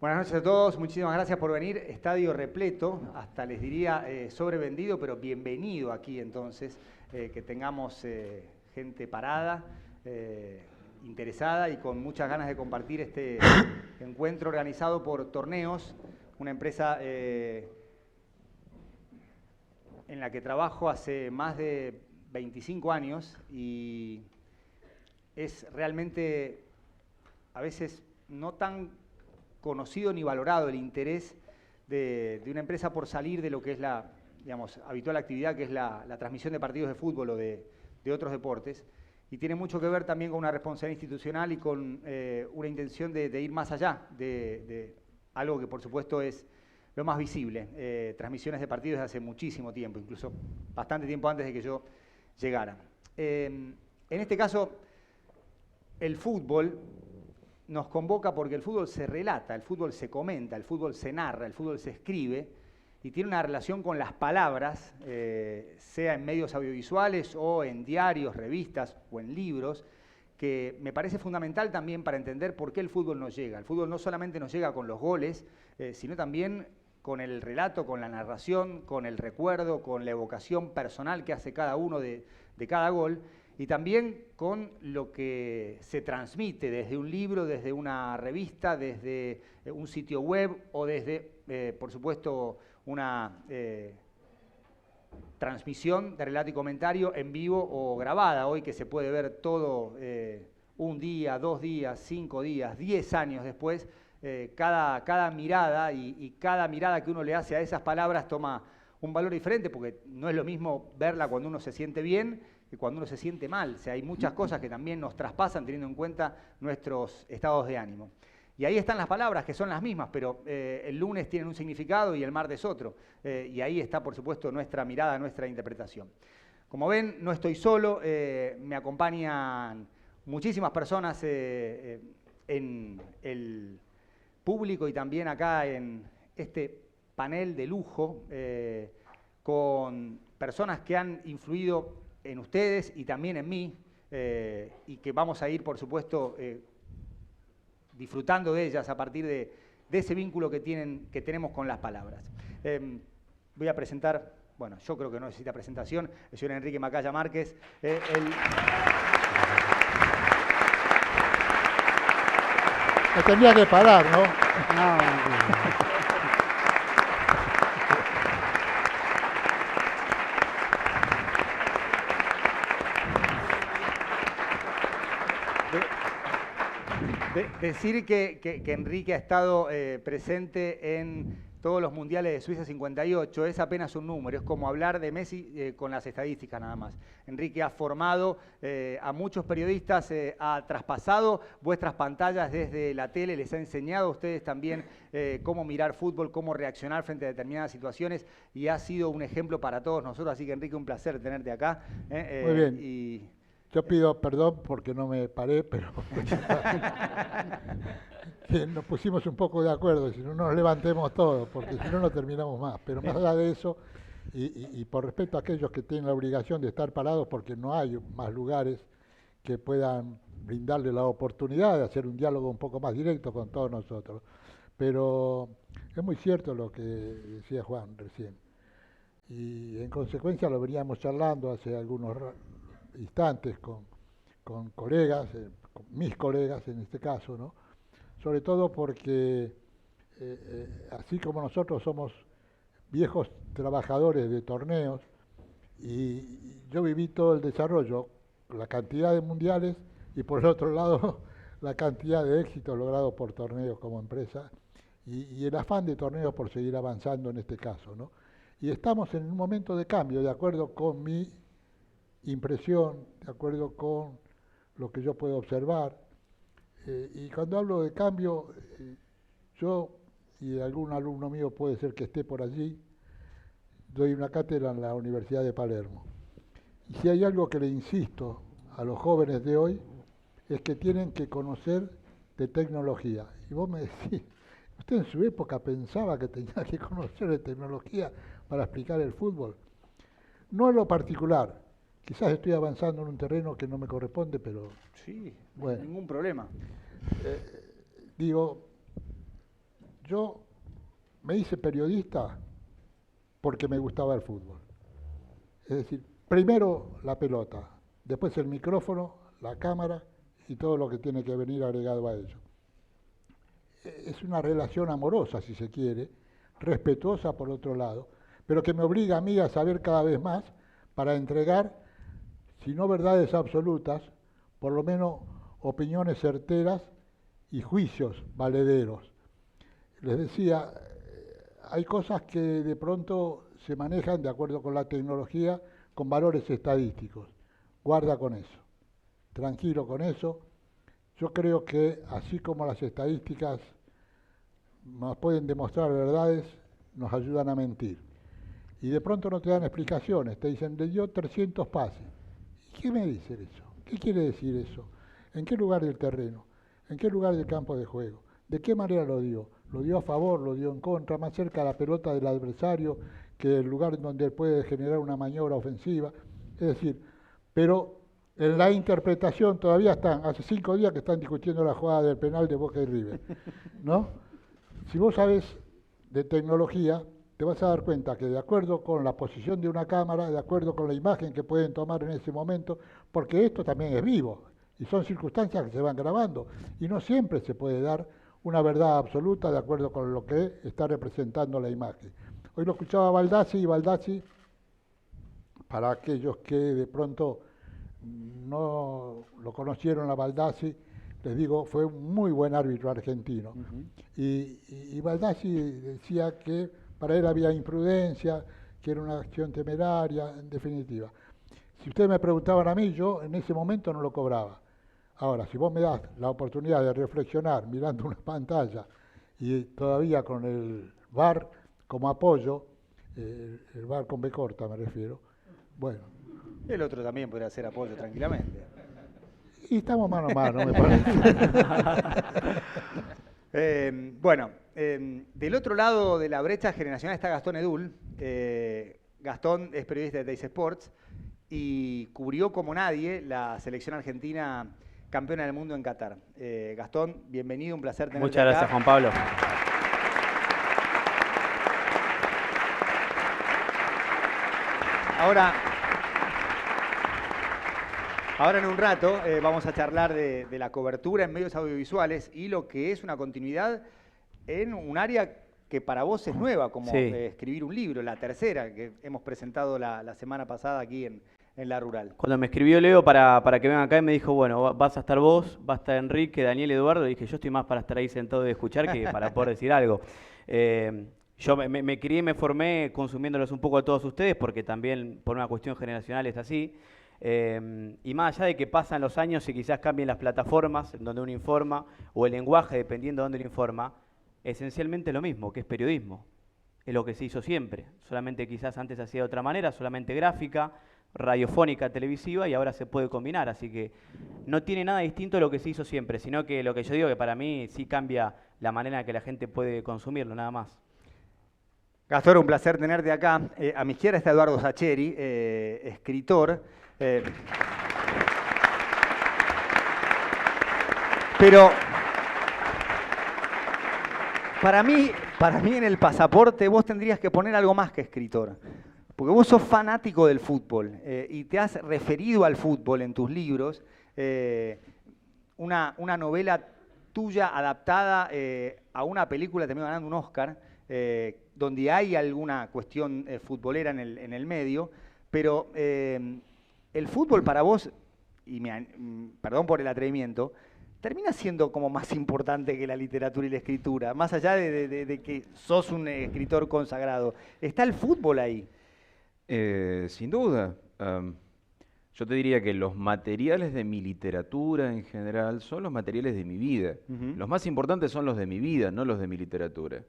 Buenas noches a todos, muchísimas gracias por venir. Estadio repleto, hasta les diría sobrevendido, pero bienvenido aquí entonces, que tengamos gente parada, interesada y con muchas ganas de compartir este encuentro organizado por Torneos, una empresa en la que trabajo hace más de 25 años y es realmente a veces no tan conocido ni valorado el interés de una empresa por salir de lo que es la, digamos, habitual actividad, que es la transmisión de partidos de fútbol o de otros deportes, y tiene mucho que ver también con una responsabilidad institucional y con una intención de ir más allá de algo que por supuesto es lo más visible, transmisiones de partidos desde hace muchísimo tiempo, incluso bastante tiempo antes de que yo llegara. En este caso, el fútbol nos convoca porque el fútbol se relata, el fútbol se comenta, el fútbol se narra, el fútbol se escribe y tiene una relación con las palabras, sea en medios audiovisuales o en diarios, revistas o en libros, que me parece fundamental también para entender por qué el fútbol nos llega. El fútbol no solamente nos llega con los goles, sino también con el relato, con la narración, con el recuerdo, con la evocación personal que hace cada uno de cada gol, y también con lo que se transmite desde un libro, desde una revista, desde un sitio web o desde, por supuesto, una transmisión de relato y comentario en vivo o grabada, hoy que se puede ver todo un día, 2 días, 5 días, 10 años después, cada mirada y cada mirada que uno le hace a esas palabras toma un valor diferente, porque no es lo mismo verla cuando uno se siente bien que cuando uno se siente mal. O sea, hay muchas cosas que también nos traspasan teniendo en cuenta nuestros estados de ánimo. Y ahí están las palabras, que son las mismas, pero el lunes tienen un significado y el martes otro. Y ahí está, por supuesto, nuestra mirada, nuestra interpretación. Como ven, no estoy solo, me acompañan muchísimas personas en el público y también acá en este panel de lujo, con personas que han influido en ustedes y también en mí, y que vamos a ir, por supuesto, disfrutando de ellas a partir de ese vínculo que tenemos con las palabras. Voy a presentar, bueno, yo creo que no necesita presentación, el señor Enrique Macaya Márquez. Me tendría que parar, ¿no? Decir que Enrique ha estado presente en todos los mundiales de Suiza 58 es apenas un número, es como hablar de Messi con las estadísticas nada más. Enrique ha formado a muchos periodistas, ha traspasado vuestras pantallas desde la tele, les ha enseñado a ustedes también cómo mirar fútbol, cómo reaccionar frente a determinadas situaciones y ha sido un ejemplo para todos nosotros, así que Enrique, un placer tenerte acá. Muy bien. Yo pido perdón porque no me paré, pero que nos pusimos un poco de acuerdo, si no nos levantemos todos, porque si no, no terminamos más. Pero más allá de eso, y por respeto a aquellos que tienen la obligación de estar parados, porque no hay más lugares que puedan brindarle la oportunidad de hacer un diálogo un poco más directo con todos nosotros. Pero es muy cierto lo que decía Juan recién. Y en consecuencia lo veníamos charlando hace algunos instantes con colegas, con mis colegas en este caso, ¿no? Sobre todo porque así como nosotros somos viejos trabajadores de torneos, y yo viví todo el desarrollo, la cantidad de mundiales y por el otro lado la cantidad de éxitos logrados por torneos como empresa y el afán de torneos por seguir avanzando en este caso, ¿no? Y estamos en un momento de cambio, de acuerdo con mi impresión, de acuerdo con lo que yo puedo observar. Y cuando hablo de cambio, yo y algún alumno mío puede ser que esté por allí, doy una cátedra en la Universidad de Palermo. Y si hay algo que le insisto a los jóvenes de hoy, es que tienen que conocer de tecnología. Y vos me decís, ¿usted en su época pensaba que tenía que conocer de tecnología para explicar el fútbol? No en lo particular. Quizás estoy avanzando en un terreno que no me corresponde, pero... Sí, bueno, ningún problema. Digo, yo me hice periodista porque me gustaba el fútbol. Es decir, primero la pelota, después el micrófono, la cámara y todo lo que tiene que venir agregado a ello. Es una relación amorosa, si se quiere, respetuosa por otro lado, pero que me obliga a mí a saber cada vez más para entregar, si no verdades absolutas, por lo menos opiniones certeras y juicios valederos. Les decía, hay cosas que de pronto se manejan de acuerdo con la tecnología, con valores estadísticos. Guarda con eso, tranquilo con eso. Yo creo que así como las estadísticas nos pueden demostrar verdades, nos ayudan a mentir. Y de pronto no te dan explicaciones, te dicen, le dio 300 pases. ¿Y qué me dice eso? ¿Qué quiere decir eso? ¿En qué lugar del terreno? ¿En qué lugar del campo de juego? ¿De qué manera lo dio? ¿Lo dio a favor? ¿Lo dio en contra? ¿Más cerca a la pelota del adversario que el lugar donde puede generar una maniobra ofensiva? Es decir, pero en la interpretación todavía están, hace 5 días que están discutiendo la jugada del penal de Boca y River, ¿no? Si vos sabés de tecnología, te vas a dar cuenta que de acuerdo con la posición de una cámara, de acuerdo con la imagen que pueden tomar en ese momento, porque esto también es vivo, y son circunstancias que se van grabando, y no siempre se puede dar una verdad absoluta de acuerdo con lo que está representando la imagen. Hoy lo escuchaba Baldassi, y Baldassi, para aquellos que de pronto no lo conocieron a Baldassi, les digo, fue un muy buen árbitro argentino. Y Baldassi decía que para él había imprudencia, que era una acción temeraria, en definitiva. Si ustedes me preguntaban a mí, yo en ese momento no lo cobraba. Ahora, si vos me das la oportunidad de reflexionar mirando una pantalla y todavía con el VAR como apoyo, el VAR con B corta me refiero, bueno. El otro también podría hacer apoyo tranquilamente. Y estamos mano a mano, me parece. Del otro lado de la brecha generacional está Gastón Edul. Gastón es periodista de Teis Sports y cubrió como nadie la selección argentina campeona del mundo en Qatar. Gastón, bienvenido, un placer tenerte Muchas gracias, Juan Pablo. Ahora en un rato vamos a charlar de la cobertura en medios audiovisuales y lo que es una continuidad en un área que para vos es nueva, como escribir un libro, la tercera que hemos presentado la semana pasada aquí en La Rural. Cuando me escribió Leo para que venga acá y me dijo, bueno, vas a estar vos, va a estar Enrique, Daniel, Eduardo, y dije, yo estoy más para estar ahí sentado y escuchar que para poder decir algo. Yo me crié y me formé consumiéndolos un poco a todos ustedes, porque también por una cuestión generacional es así. Y más allá de que pasan los años y quizás cambien las plataformas en donde uno informa, o el lenguaje dependiendo de dónde lo informa, esencialmente lo mismo, que es periodismo. Es lo que se hizo siempre, solamente quizás antes se hacía de otra manera, solamente gráfica, radiofónica, televisiva, y ahora se puede combinar, así que no tiene nada distinto de lo que se hizo siempre, sino que lo que yo digo que para mí sí cambia la manera en que la gente puede consumirlo, nada más. Gastón, un placer tenerte acá. A mi izquierda está Eduardo Sacheri, escritor. Pero para mí en el pasaporte vos tendrías que poner algo más que escritor. Porque vos sos fanático del fútbol y te has referido al fútbol en tus libros. Una novela tuya adaptada a una película, terminó ganando un Oscar, donde hay alguna cuestión futbolera en el medio, pero el fútbol para vos, y perdón por el atrevimiento, termina siendo como más importante que la literatura y la escritura, más allá de que sos un escritor consagrado. ¿Está el fútbol ahí? Sin duda. Yo te diría que los materiales de mi literatura en general son los materiales de mi vida. Los más importantes son los de mi vida, no los de mi literatura.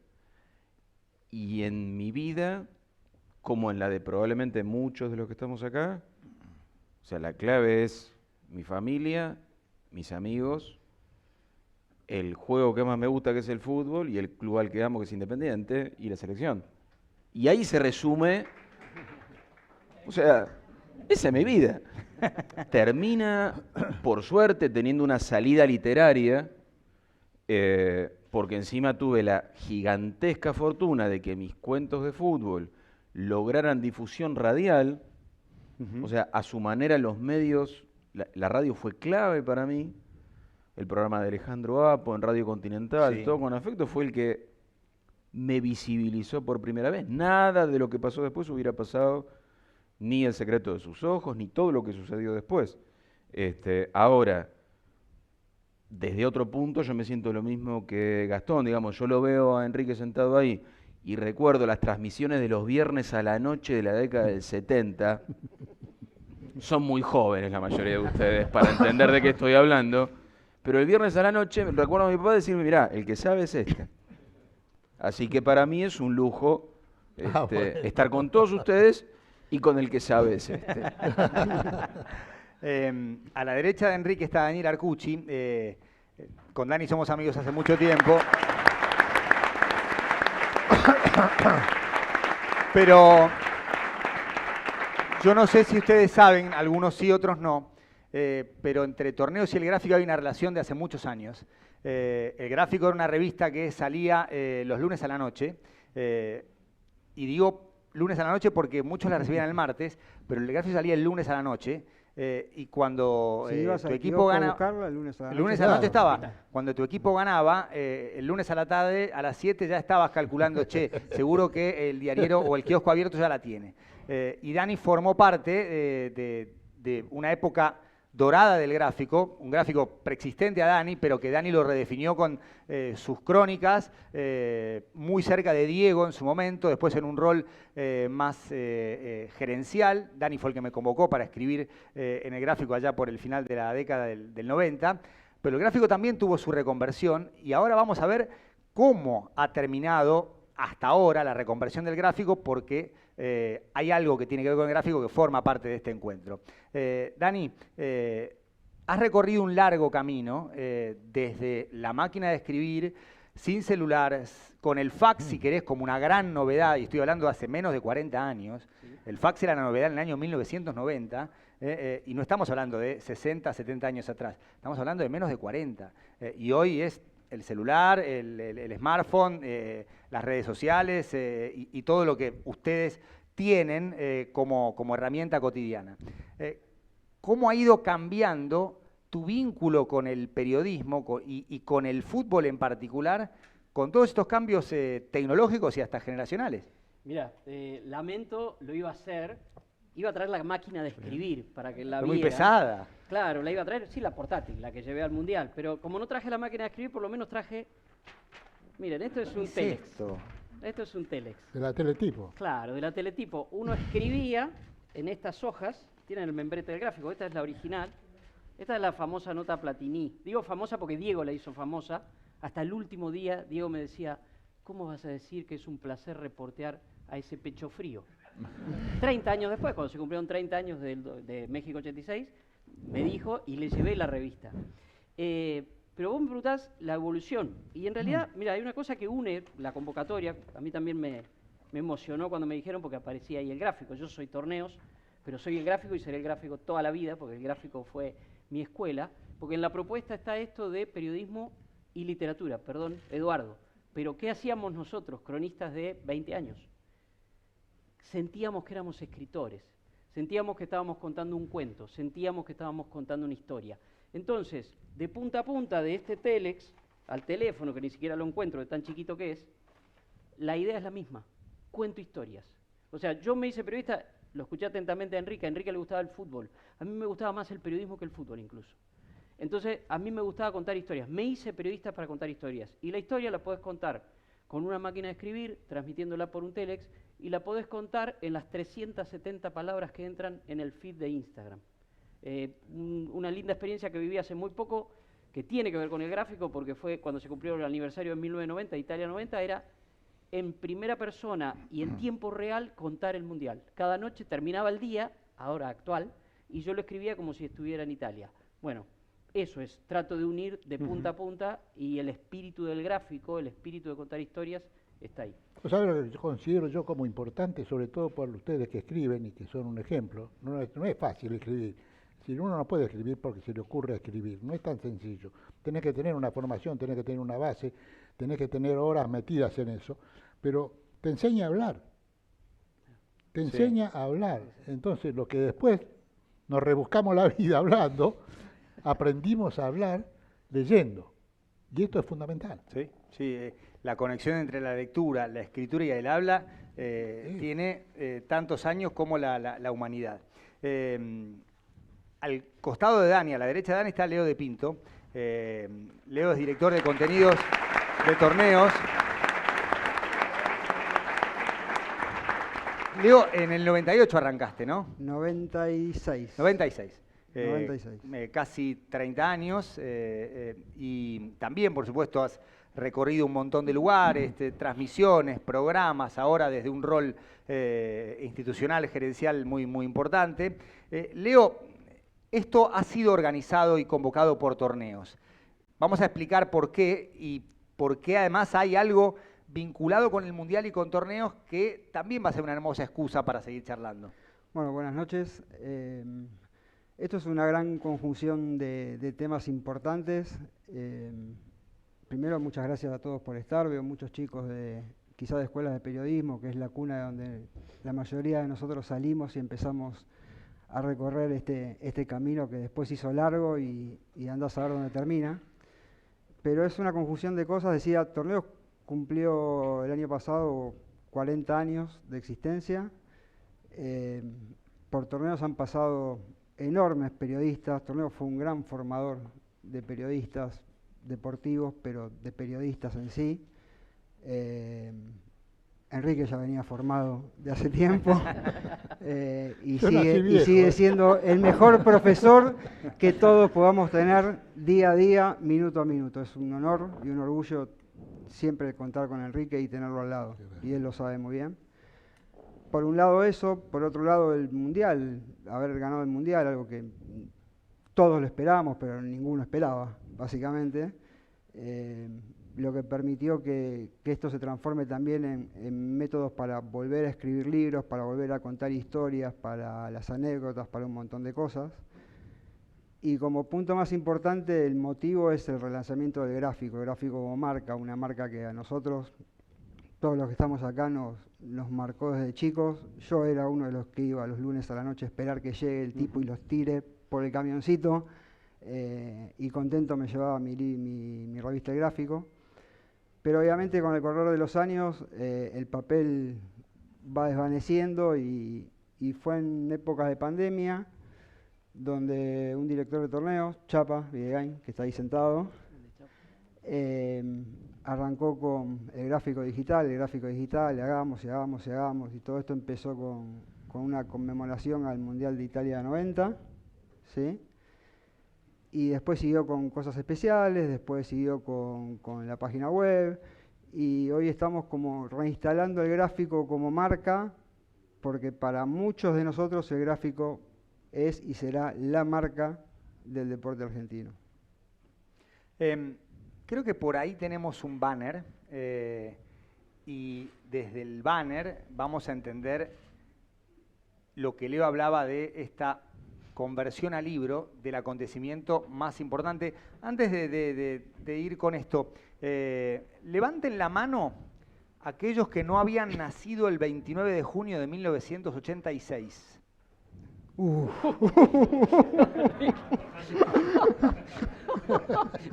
Y en mi vida, como en la de probablemente muchos de los que estamos acá, o sea, la clave es mi familia, mis amigos, el juego que más me gusta, que es el fútbol, y el club al que amo, que es Independiente, y la selección. Y ahí se resume, o sea, esa es mi vida. Termina, por suerte, teniendo una salida literaria, porque encima tuve la gigantesca fortuna de que mis cuentos de fútbol lograran difusión radial. O sea, a su manera los medios, la radio fue clave para mí. El programa de Alejandro Apo en Radio Continental, Sí. Todo con Afecto, fue el que me visibilizó por primera vez. Nada de lo que pasó después hubiera pasado, ni El secreto de sus ojos, ni todo lo que sucedió después. Ahora, desde otro punto yo me siento lo mismo que Gastón, digamos, yo lo veo a Enrique sentado ahí y recuerdo las transmisiones de los viernes a la noche de la década del 70. Son muy jóvenes la mayoría de ustedes para entender de qué estoy hablando, pero el viernes a la noche recuerdo a mi papá decirme, mirá, el que sabe es este. Así que para mí es un lujo Bueno. estar con todos ustedes y con el que sabe es este. A la derecha de Enrique está Daniel Arcucci. Con Dani somos amigos hace mucho tiempo. Pero yo no sé si ustedes saben, algunos sí, otros no, pero entre Torneos y El Gráfico hay una relación de hace muchos años. El Gráfico era una revista que salía los lunes a la noche, y digo lunes a la noche porque muchos la recibían el martes, pero El Gráfico salía el lunes a la noche, y cuando Si ibas tu al equipo kiosco a gana... buscarla, el lunes a la El noche. lunes a la noche Claro. estaba. Cuando tu equipo ganaba, el lunes a la tarde, a las 7 ya estabas calculando, che, seguro que el diariero o el kiosco abierto ya la tiene. Y Dani formó parte de una época dorada del Gráfico, un Gráfico preexistente a Dani, pero que Dani lo redefinió con sus crónicas, muy cerca de Diego en su momento, después en un rol más gerencial. Dani fue el que me convocó para escribir en el Gráfico allá por el final de la década del 90, pero el Gráfico también tuvo su reconversión y ahora vamos a ver cómo ha terminado hasta ahora la reconversión del Gráfico, porque hay algo que tiene que ver con el Gráfico que forma parte de este encuentro. Dani, has recorrido un largo camino desde la máquina de escribir, sin celulares, con el fax, si querés, como una gran novedad, y estoy hablando de hace menos de 40 años. El fax era la novedad en el año 1990, y no estamos hablando de 60, 70 años atrás, estamos hablando de menos de 40. Y hoy es el celular, el smartphone, las redes sociales y todo lo que ustedes tienen como herramienta cotidiana. ¿Cómo ha ido cambiando tu vínculo con el periodismo y con el fútbol en particular, con todos estos cambios tecnológicos y hasta generacionales? Mira, lamento, lo iba a hacer. Iba a traer la máquina de escribir para que la Fue viera. muy pesada. Claro, la iba a traer, sí, la portátil, la que llevé al Mundial. Pero como no traje la máquina de escribir, por lo menos traje... Miren, esto es un ¿Qué es telex. esto? Esto es un telex. De la Teletipo. Claro, de la Teletipo. Uno escribía en estas hojas, tienen el membrete del Gráfico, esta es la original. Esta es la famosa nota Platini. Digo famosa porque Diego la hizo famosa. Hasta el último día, Diego me decía, ¿cómo vas a decir que es un placer reportear a ese pecho frío? 30 años después, cuando se cumplieron 30 años de México 86, me dijo y le llevé la revista. Pero vos me preguntás la evolución. Y en realidad, mira, hay una cosa que une la convocatoria. A mí también me emocionó cuando me dijeron, porque aparecía ahí el Gráfico. Yo soy Torneos, pero soy el Gráfico y seré el Gráfico toda la vida, porque el Gráfico fue mi escuela. Porque en la propuesta está esto de periodismo y literatura. Perdón, Eduardo. Pero ¿qué hacíamos nosotros, cronistas de 20 años? Sentíamos que éramos escritores, sentíamos que estábamos contando un cuento, sentíamos que estábamos contando una historia. Entonces, de punta a punta de este telex al teléfono, que ni siquiera lo encuentro de tan chiquito que es, la idea es la misma, cuento historias. O sea, yo me hice periodista, lo escuché atentamente a Enrique le gustaba el fútbol, a mí me gustaba más el periodismo que el fútbol incluso. Entonces, a mí me gustaba contar historias, me hice periodista para contar historias, y la historia la podés contar con una máquina de escribir, transmitiéndola por un telex, y la podés contar en las 370 palabras que entran en el feed de Instagram. Una linda experiencia que viví hace muy poco, que tiene que ver con el Gráfico, porque fue cuando se cumplió el aniversario en 1990, Italia 90, era en primera persona y en tiempo real contar el Mundial. Cada noche terminaba el día, ahora actual, y yo lo escribía como si estuviera en Italia. Bueno, eso es, trato de unir de punta a punta, y el espíritu del Gráfico, el espíritu de contar historias, está ahí. ¿Sabes lo que yo considero yo como importante, sobre todo por ustedes que escriben y que son un ejemplo? No es fácil escribir. Si uno no puede escribir porque se le ocurre escribir, no es tan sencillo. Tenés que tener una formación, tenés que tener una base, tenés que tener horas metidas en eso, pero te enseña a hablar. Te enseña a hablar. Entonces, lo que después nos rebuscamos la vida hablando, aprendimos a hablar leyendo. Y esto es fundamental. Sí, sí. La conexión entre la lectura, la escritura y el habla tiene tantos años como la humanidad. Al costado de Dani, a la derecha de Dani, está Leo de Pinto. Leo es director de contenidos de torneos. Leo, en el 98 arrancaste, ¿no? 96. 96. 96. Casi 30 años y también, por supuesto, has recorrido un montón de lugares, transmisiones, programas, ahora desde un rol institucional, gerencial muy, muy importante. Leo, esto ha sido organizado y convocado por torneos. Vamos a explicar por qué y por qué además hay algo vinculado con el Mundial y con torneos que también va a ser una hermosa excusa para seguir charlando. Bueno, buenas noches. Esto es una gran conjunción de temas importantes. Primero, muchas gracias a todos por estar. Veo muchos chicos quizás de escuelas de periodismo, que es la cuna de donde la mayoría de nosotros salimos y empezamos a recorrer este camino que después hizo largo y anda a saber dónde termina. Pero es una conjunción de cosas. Decía, Torneos cumplió el año pasado 40 años de existencia. Por Torneos han pasado enormes periodistas. Torneos fue un gran formador de periodistas deportivos, pero de periodistas en sí. Enrique ya venía formado de hace tiempo y sigue siendo el mejor profesor que todos podamos tener día a día, minuto a minuto. Es un honor y un orgullo siempre contar con Enrique y tenerlo al lado, y él lo sabe muy bien. Por un lado eso, por otro lado el Mundial, haber ganado el Mundial, algo que todos lo esperábamos, pero ninguno esperaba, básicamente. Lo que permitió que esto se transforme también en métodos para volver a escribir libros, para volver a contar historias, para las anécdotas, para un montón de cosas. Y como punto más importante, el motivo es el relanzamiento del gráfico, el gráfico como marca, una marca que a nosotros, todos los que estamos acá, nos marcó desde chicos. Yo era uno de los que iba los lunes a la noche a esperar que llegue el tipo y los tire por el camioncito, y contento me llevaba mi revista El Gráfico. Pero obviamente con el correr de los años el papel va desvaneciendo y fue en épocas de pandemia donde un director de torneos, Chapa Videgain, que está ahí sentado, arrancó con el gráfico digital, hagamos, y todo esto empezó con una conmemoración al Mundial de Italia 90, ¿sí? Y después siguió con cosas especiales, después siguió con la página web, y hoy estamos como reinstalando el gráfico como marca, porque para muchos de nosotros el gráfico es y será la marca del deporte argentino. Creo que por ahí tenemos un banner y desde el banner vamos a entender lo que Leo hablaba de esta conversión a libro del acontecimiento más importante. Antes de ir con esto, levanten la mano aquellos que no habían nacido el 29 de junio de 1986.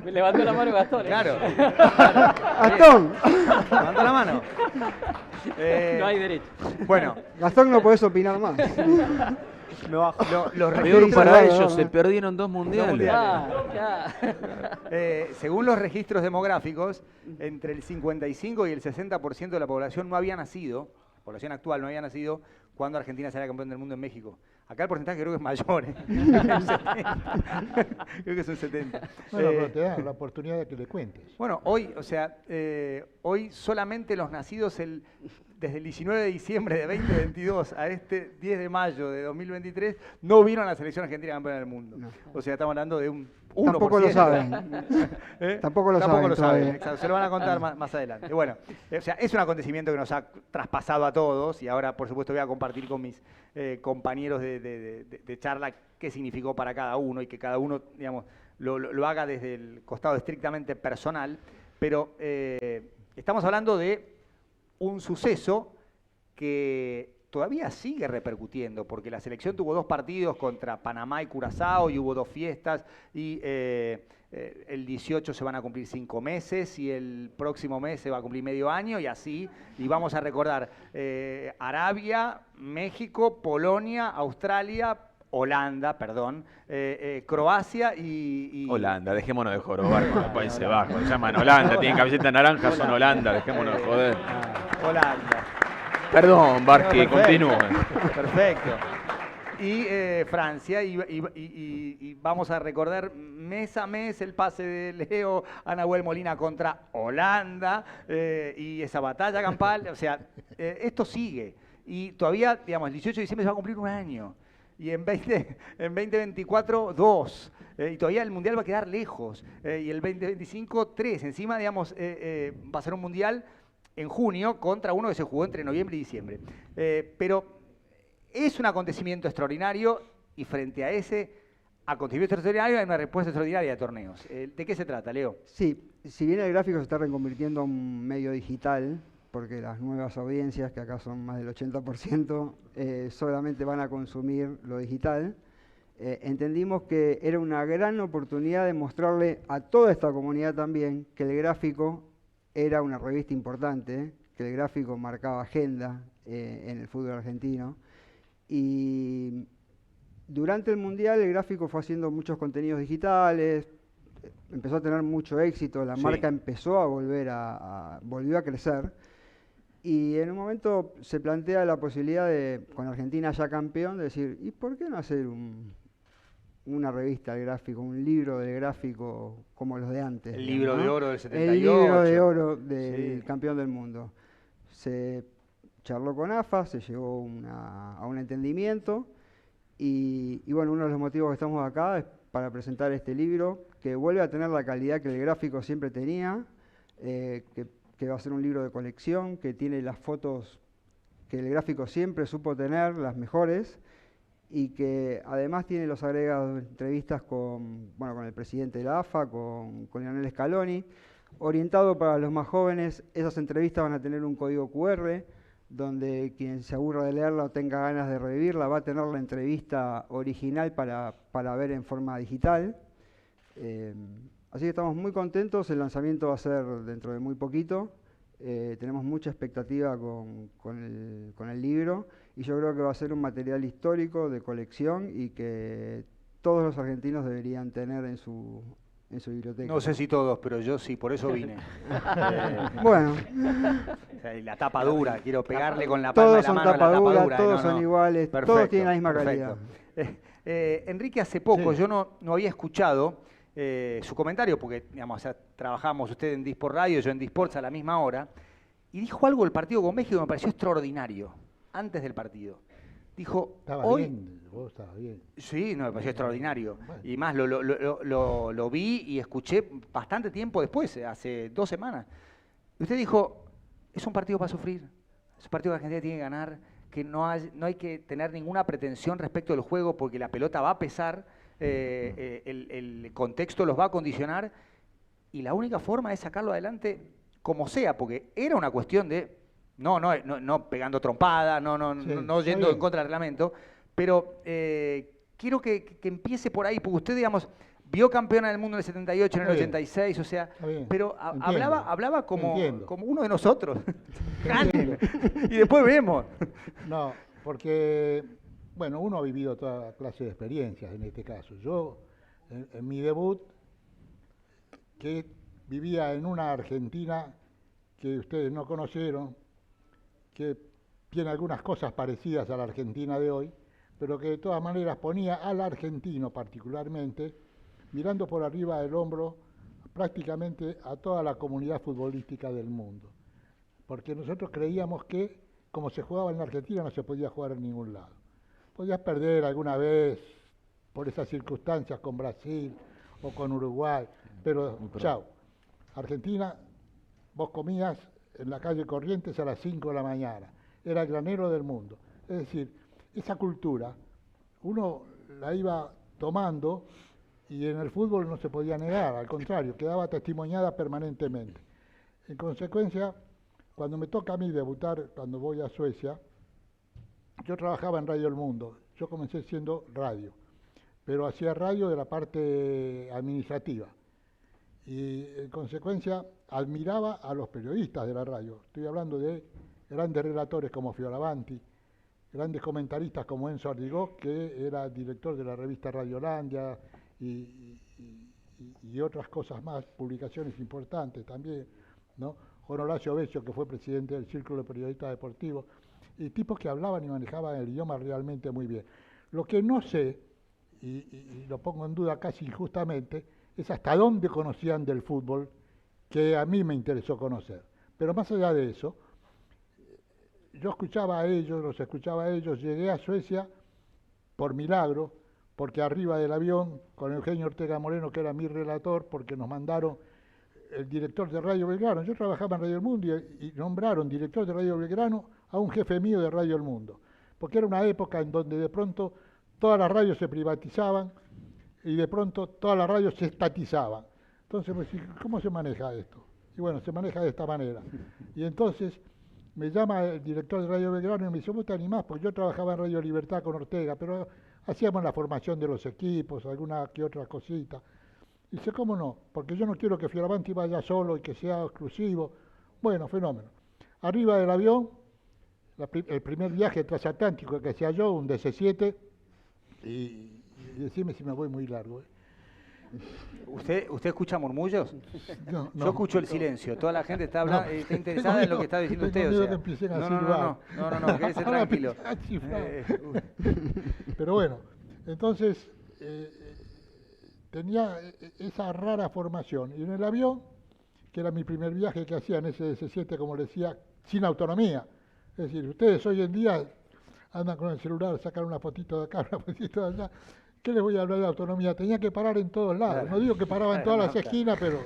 Me levantó la mano Gastón. Claro. ¡Gastón! Levanta la mano. No hay derecho. Bueno, Gastón, no podés opinar más. Me bajo. los Peor registros, para ellos, se perdieron 2 mundiales. según los registros demográficos, entre el 55 y el 60% de la población no había nacido, la población actual no había nacido cuando Argentina saliera campeón del mundo en México. Acá el porcentaje creo que es mayor, ¿eh? Creo que es un 70. Bueno, pero te da la oportunidad de que le cuentes. Bueno, hoy, o sea, hoy solamente los nacidos desde el 19 de diciembre de 2022 a este 10 de mayo de 2023 no vieron a la selección argentina campeona del mundo. No. O sea, estamos hablando de un 1%. Tampoco lo saben. Tampoco lo saben. Exacto, se lo van a contar más adelante. Bueno, o sea, es un acontecimiento que nos ha traspasado a todos y ahora, por supuesto, voy a compartir con mis compañeros de charla qué significó para cada uno y que cada uno, digamos, lo haga desde el costado estrictamente personal. Pero estamos hablando de un suceso que todavía sigue repercutiendo, porque la selección tuvo 2 partidos contra Panamá y Curazao y hubo 2 fiestas y el 18 se van a cumplir 5 meses y el próximo mes se va a cumplir medio año y así, y vamos a recordar Arabia, México, Polonia, Australia, Holanda, perdón, Croacia y... Holanda, dejémonos de jorobar con los Países Bajos. Se llaman Holanda, tienen camiseta naranja, son Holanda, dejémonos de joder. Holanda. Perdón, Barqui, Perfecto, continúe. Perfecto. Y Francia, y vamos a recordar mes a mes el pase de Leo a Nahuel Molina contra Holanda y esa batalla campal. O sea, esto sigue. Y todavía, digamos, el 18 de diciembre se va a cumplir un año. Y en 2024, 2. Y todavía el Mundial va a quedar lejos. Y el 2025, 3. Encima, digamos, va a ser un Mundial en junio contra uno que se jugó entre noviembre y diciembre. Pero es un acontecimiento extraordinario y frente a ese acontecimiento extraordinario hay una respuesta extraordinaria de torneos. ¿De qué se trata, Leo? Sí, si bien el gráfico se está reconvirtiendo en un medio digital, porque las nuevas audiencias, que acá son más del 80%, solamente van a consumir lo digital, entendimos que era una gran oportunidad de mostrarle a toda esta comunidad también que el gráfico era una revista importante, que el gráfico marcaba agenda en el fútbol argentino. Y durante el Mundial el gráfico fue haciendo muchos contenidos digitales, empezó a tener mucho éxito, la marca empezó a volvió a crecer. Y en un momento se plantea la posibilidad de, con Argentina ya campeón, de decir, ¿y por qué no hacer una revista del gráfico, un libro del gráfico como los de antes? El libro de oro del 78. El libro de oro del campeón del mundo. Se charló con AFA, se llegó a un entendimiento y bueno, uno de los motivos que estamos acá es para presentar este libro que vuelve a tener la calidad que el gráfico siempre tenía, que va a ser un libro de colección, que tiene las fotos que el gráfico siempre supo tener, las mejores, y que además tiene los agregados de entrevistas con el presidente de la AFA, con Lionel Scaloni. Orientado para los más jóvenes, esas entrevistas van a tener un código QR, donde quien se aburra de leerla o tenga ganas de revivirla va a tener la entrevista original para ver en forma digital. Así que estamos muy contentos, el lanzamiento va a ser dentro de muy poquito, tenemos mucha expectativa con el libro y yo creo que va a ser un material histórico de colección y que todos los argentinos deberían tener en su biblioteca. No sé si todos, pero yo sí, por eso vine. Bueno. O sea, y la tapa dura, quiero pegarle con la palma de la mano a la tapa dura. Todos son iguales, perfecto, todos tienen la misma calidad. Enrique, hace poco yo no había escuchado su comentario, porque digamos, o sea, trabajamos usted en Disport Radio, yo en Disports a la misma hora, y dijo algo del partido con México que me pareció extraordinario, antes del partido. Dijo, estaba hoy... bien, vos estabas bien. Sí, no, me pareció extraordinario. Bueno. Y más, lo vi y escuché bastante tiempo después, hace 2 semanas. Y usted dijo, es un partido para sufrir, es un partido que Argentina tiene que ganar, que no hay que tener ninguna pretensión respecto del juego porque la pelota va a pesar, el contexto los va a condicionar y la única forma es sacarlo adelante como sea, porque era una cuestión de no pegando trompada, no yendo en contra del reglamento, pero quiero que empiece por ahí, porque usted, digamos, vio campeona del mundo en el 78, en el 86, o sea, pero hablaba como uno de nosotros. Y después vemos. No, porque, bueno, uno ha vivido toda clase de experiencias en este caso. Yo, en mi debut, que vivía en una Argentina que ustedes no conocieron, que tiene algunas cosas parecidas a la Argentina de hoy, pero que de todas maneras ponía al argentino particularmente mirando por arriba del hombro prácticamente a toda la comunidad futbolística del mundo. Porque nosotros creíamos que, como se jugaba en la Argentina, no se podía jugar en ningún lado. Podías perder alguna vez por esas circunstancias con Brasil o con Uruguay, pero chao. Argentina, vos comías en la calle Corrientes a las 5 de la mañana. Era el granero del mundo. Es decir, esa cultura uno la iba tomando y en el fútbol no se podía negar, al contrario, quedaba testimoniada permanentemente. En consecuencia, cuando me toca a mí debutar, cuando voy a Suecia, yo trabajaba en Radio El Mundo. Yo comencé siendo radio, pero hacía radio de la parte administrativa. Y en consecuencia admiraba a los periodistas de la radio. Estoy hablando de grandes relatores como Fioravanti, grandes comentaristas como Enzo Ardigó, que era director de la revista Radiolandia y otras cosas más, publicaciones importantes también, ¿no? Juan Horacio Beccio, que fue presidente del Círculo de Periodistas Deportivos, y tipos que hablaban y manejaban el idioma realmente muy bien. Lo que no sé, y lo pongo en duda casi injustamente, es hasta dónde conocían del fútbol, que a mí me interesó conocer. Pero más allá de eso, yo escuchaba a ellos, los escuchaba a ellos, llegué a Suecia por milagro, porque arriba del avión, con Eugenio Ortega Moreno, que era mi relator, porque nos mandaron el director de Radio Belgrano. Yo trabajaba en Radio El Mundo y nombraron director de Radio Belgrano a un jefe mío de Radio El Mundo, porque era una época en donde de pronto todas las radios se privatizaban y de pronto todas las radios se estatizaban. Entonces, pues, ¿cómo se maneja esto? Y bueno, se maneja de esta manera. Y entonces me llama el director de Radio Belgrano y me dice, ¿vos te animás? Porque yo trabajaba en Radio Libertad con Ortega, pero hacíamos la formación de los equipos, alguna que otra cosita. Y dice, ¿cómo no? Porque yo no quiero que Fioravanti vaya solo y que sea exclusivo. Bueno, fenómeno. Arriba del avión, el primer viaje transatlántico que hacía yo, un DC-7, y decime si me voy muy largo. ¿Usted escucha murmullos? No, Yo escucho el silencio. Toda la gente está hablando, está interesada en lo que está diciendo usted. Tengo miedo O sea. que empiecen a No, quédese tranquilo. Pero bueno, entonces tenía esa rara formación. Y en el avión, que era mi primer viaje que hacía en ese DC-7, como le decía, sin autonomía. Es decir, ustedes hoy en día andan con el celular, sacan una fotito de acá, una fotito de allá. ¿Qué les voy a hablar de autonomía? Tenía que parar en todos lados. Claro. No digo que paraba en todas las esquinas, pero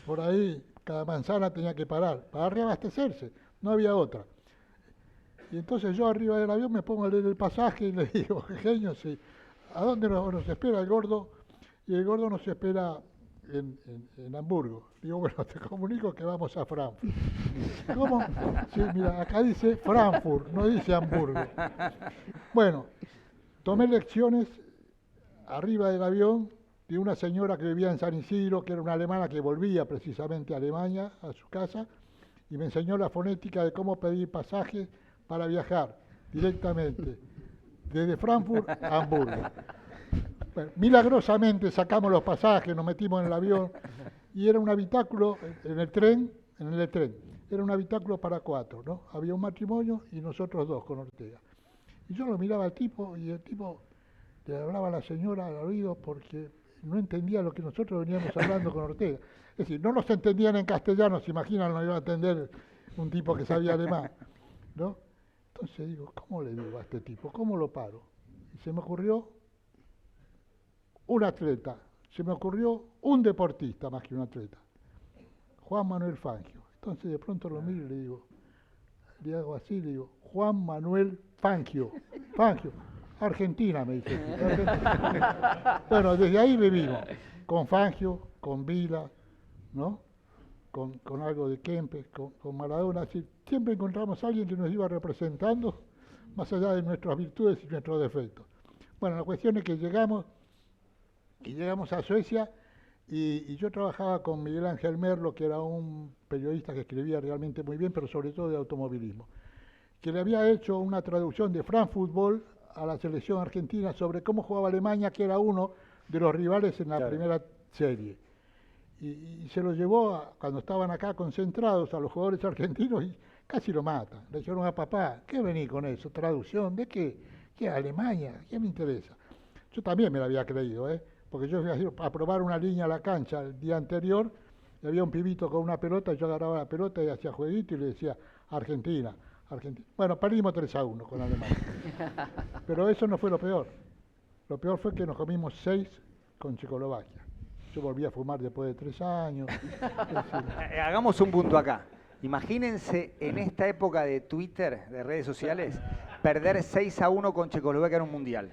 por ahí cada manzana tenía que parar para reabastecerse. No había otra. Y entonces yo arriba del avión me pongo a leer el pasaje y le digo, genio, sí, ¿a dónde nos espera el gordo? Y el gordo nos espera en Hamburgo. Digo, bueno, te comunico que vamos a Frankfurt. ¿Cómo? Sí, mira, acá dice Frankfurt, no dice Hamburgo. Bueno, tomé lecciones arriba del avión de una señora que vivía en San Isidro, que era una alemana que volvía precisamente a Alemania, a su casa, y me enseñó la fonética de cómo pedir pasajes para viajar directamente desde Frankfurt a Hamburgo. Bueno, milagrosamente sacamos los pasajes, nos metimos en el avión, y era un habitáculo en el tren, era un habitáculo para 4, ¿no? Había un matrimonio y nosotros 2 con Ortega. Y yo lo miraba al tipo, y el tipo le hablaba a la señora al oído porque no entendía lo que nosotros veníamos hablando con Ortega. Es decir, no nos entendían en castellano, se imaginan, no iba a entender un tipo que sabía alemán, ¿no? Entonces digo, ¿cómo le digo a este tipo? ¿Cómo lo paro? Y se me ocurrió un atleta, se me ocurrió un deportista más que un atleta, Juan Manuel Fangio. Entonces de pronto lo miro y le hago así, le digo, Juan Manuel Fangio, Argentina, me dice. Argentina. Bueno, desde ahí vivimos, con Fangio, con Vila, ¿no? Con algo de Kempes, con Maradona. Así, siempre encontramos a alguien que nos iba representando, más allá de nuestras virtudes y nuestros defectos. Bueno, la cuestión es que llegamos a Suecia y yo trabajaba con Miguel Ángel Merlo, que era un periodista que escribía realmente muy bien, pero sobre todo de automovilismo, que le había hecho una traducción de France Football a la selección argentina sobre cómo jugaba Alemania, que era uno de los rivales en la primera serie. Y se lo llevó, cuando estaban acá concentrados, a los jugadores argentinos y casi lo matan. Le dijeron a papá, ¿qué vení con eso? ¿Traducción? ¿De qué? ¿Qué? ¿Alemania? ¿Qué me interesa? Yo también me lo había creído, porque yo fui a probar una línea a la cancha el día anterior, y había un pibito con una pelota, y yo agarraba la pelota y hacía jueguito y le decía, Argentina. Bueno, perdimos 3-1 con Alemania. Pero eso no fue lo peor. Lo peor fue que nos comimos 6 con Checoslovaquia. Yo volví a fumar después de 3 años. Hagamos un punto acá. Imagínense en esta época de Twitter, de redes sociales, perder 6-1 con Checoslovaquia en un mundial.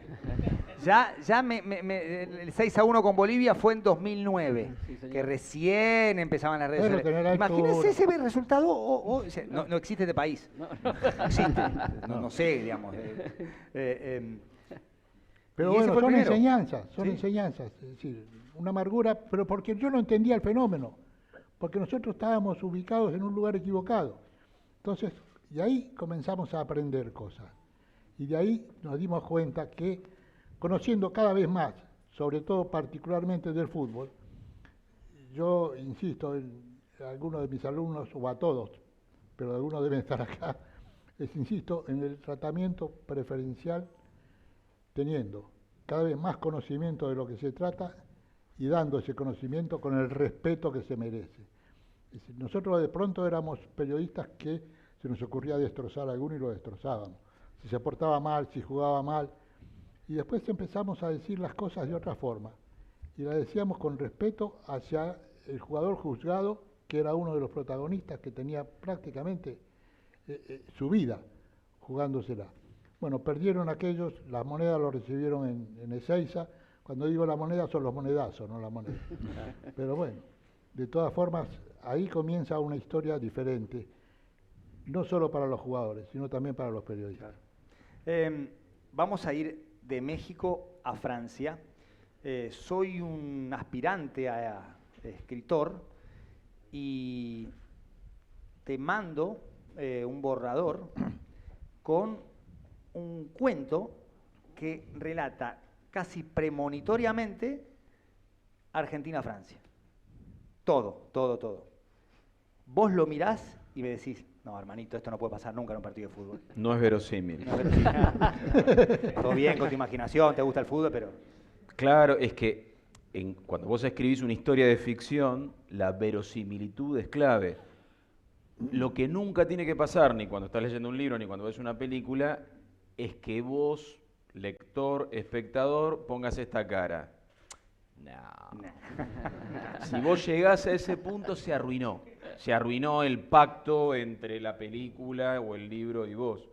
El 6-1 con Bolivia fue en 2009, Sí, señor. que recién empezaban las redes Pero sociales. tener Imagínense altura. ese resultado, o sea, no existe este país. No existe, no sé, digamos. Pero Y ese bueno, fue el son primero. enseñanzas, son Sí. enseñanzas. Es decir, una amargura, pero porque yo no entendía el fenómeno, porque nosotros estábamos ubicados en un lugar equivocado. Entonces, y ahí comenzamos a aprender cosas. Y de ahí nos dimos cuenta que, conociendo cada vez más, sobre todo particularmente del fútbol, yo insisto en algunos de mis alumnos, o a todos, pero algunos deben estar acá, les insisto en el tratamiento preferencial, teniendo cada vez más conocimiento de lo que se trata y dando ese conocimiento con el respeto que se merece. Es decir, nosotros de pronto éramos periodistas que se nos ocurría destrozar a alguno y lo destrozábamos. Si se portaba mal, si jugaba mal, y después empezamos a decir las cosas de otra forma. Y las decíamos con respeto hacia el jugador juzgado, que era uno de los protagonistas que tenía prácticamente su vida jugándosela. Bueno, perdieron aquellos, las monedas lo recibieron en Ezeiza. Cuando digo la moneda son los monedazos, no la moneda. Pero bueno, de todas formas, ahí comienza una historia diferente, no solo para los jugadores, sino también para los periodistas. Vamos a ir de México a Francia. Soy un aspirante a escritor y te mando un borrador con un cuento que relata casi premonitoriamente Argentina-Francia. Todo. Vos lo mirás y me decís, no, hermanito, esto no puede pasar nunca en un partido de fútbol. No es verosímil. No, pero todo bien con tu imaginación, te gusta el fútbol, pero... Claro, es que cuando vos escribís una historia de ficción, la verosimilitud es clave. Lo que nunca tiene que pasar, ni cuando estás leyendo un libro, ni cuando ves una película, es que vos, lector, espectador, pongas esta cara. No. Si vos llegás a ese punto, se arruinó. Se arruinó el pacto entre la película o el libro y vos.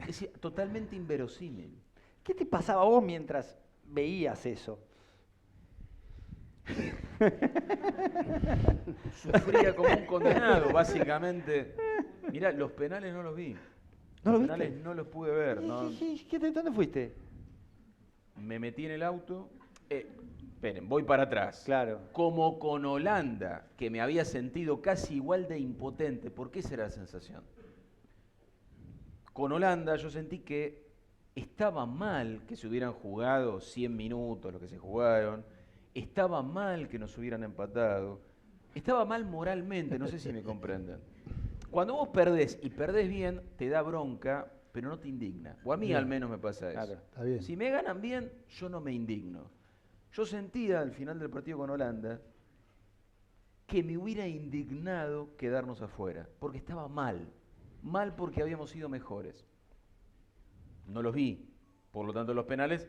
Es totalmente inverosímil. ¿Qué te pasaba a vos mientras veías eso? Sufría como un condenado, básicamente. Mirá, los penales no los vi. ¿No los los penales viste? no los pude ver. No. ¿Dónde fuiste? Me metí en el auto. Esperen, voy para atrás. Claro. Como con Holanda, que me había sentido casi igual de impotente. ¿Por qué será la sensación? Con Holanda yo sentí que estaba mal que se hubieran jugado 100 minutos, lo que se jugaron. Estaba mal que nos hubieran empatado. Estaba mal moralmente, no sé si me comprenden. Cuando vos perdés y perdés bien, te da bronca, pero no te indigna. O a mí Bien. al menos me pasa eso. Claro. Está bien. Si me ganan bien, yo no me indigno. Yo sentía al final del partido con Holanda que me hubiera indignado quedarnos afuera, porque estaba mal. Mal porque habíamos sido mejores. No los vi. Por lo tanto, los penales,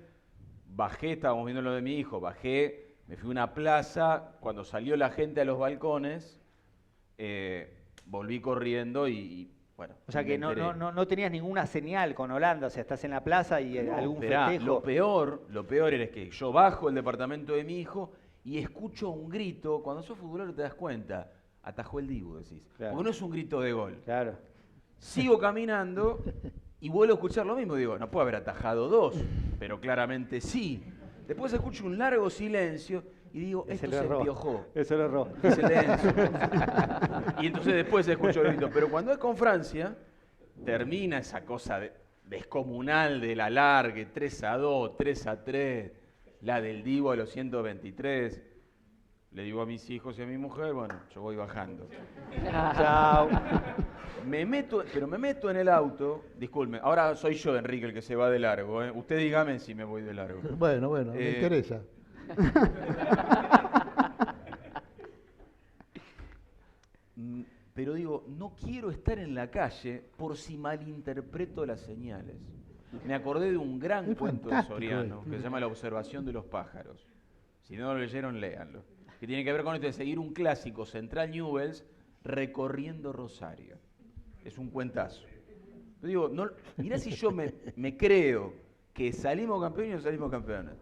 bajé, estábamos viendo lo de mi hijo, bajé, me fui a una plaza, cuando salió la gente a los balcones, volví corriendo y bueno. O sea que me enteré. no tenías ninguna señal con Holanda, o sea, estás en la plaza y No, algún esperá, festejo. lo peor era que yo bajo el departamento de mi hijo y escucho un grito. Cuando sos futbolero te das cuenta, atajó el Dibu, decís. Claro. Porque no es un grito de gol. Claro. Sigo caminando y vuelvo a escuchar lo mismo. Digo, no puede haber atajado dos, pero claramente sí. Después escucho un largo silencio y digo, esto se empiojó. Eso lo erró. Silencio. Y entonces después escucho el grito. Pero cuando es con Francia, termina esa cosa descomunal del alargue, 3-2, 3-3, la del Dibu a los 123. Le digo a mis hijos y a mi mujer, bueno, yo voy bajando. Chao. Me meto en el auto, disculpen, ahora soy yo, Enrique, el que se va de largo. Usted dígame si me voy de largo. Bueno, me interesa. Pero digo, no quiero estar en la calle por si malinterpreto las señales. Me acordé de un gran Es cuento de fantástico Soriano esto. que se llama La observación de los pájaros. Si no lo leyeron, léanlo. Que tiene que ver con esto de seguir un clásico, Central Newell's, recorriendo Rosario. Es un cuentazo. Yo digo, mirá si yo me creo que salimos campeones y no salimos campeones.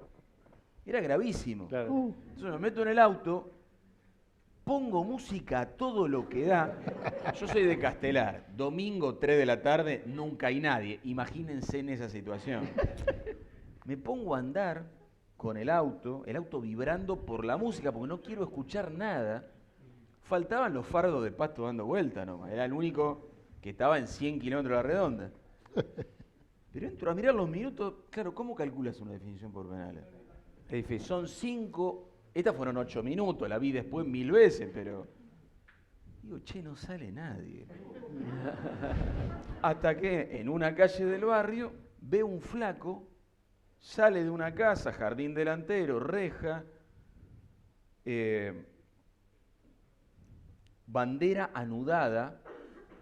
Era gravísimo. Claro. Entonces me meto en el auto, pongo música a todo lo que da. Yo soy de Castelar, domingo 3 de la tarde, nunca hay nadie. Imagínense en esa situación. Me pongo a andar con el auto vibrando por la música, porque no quiero escuchar nada. Faltaban los fardos de Pasto dando vuelta nomás, era el único que estaba en 100 kilómetros a la redonda. Pero entro a mirar los minutos, claro, ¿cómo calculas una definición por penales? Es difícil. Son 5, estas fueron 8 minutos, la vi después 1000 veces, pero digo, che, no sale nadie. Hasta que en una calle del barrio veo un flaco, sale de una casa, jardín delantero, reja, bandera anudada,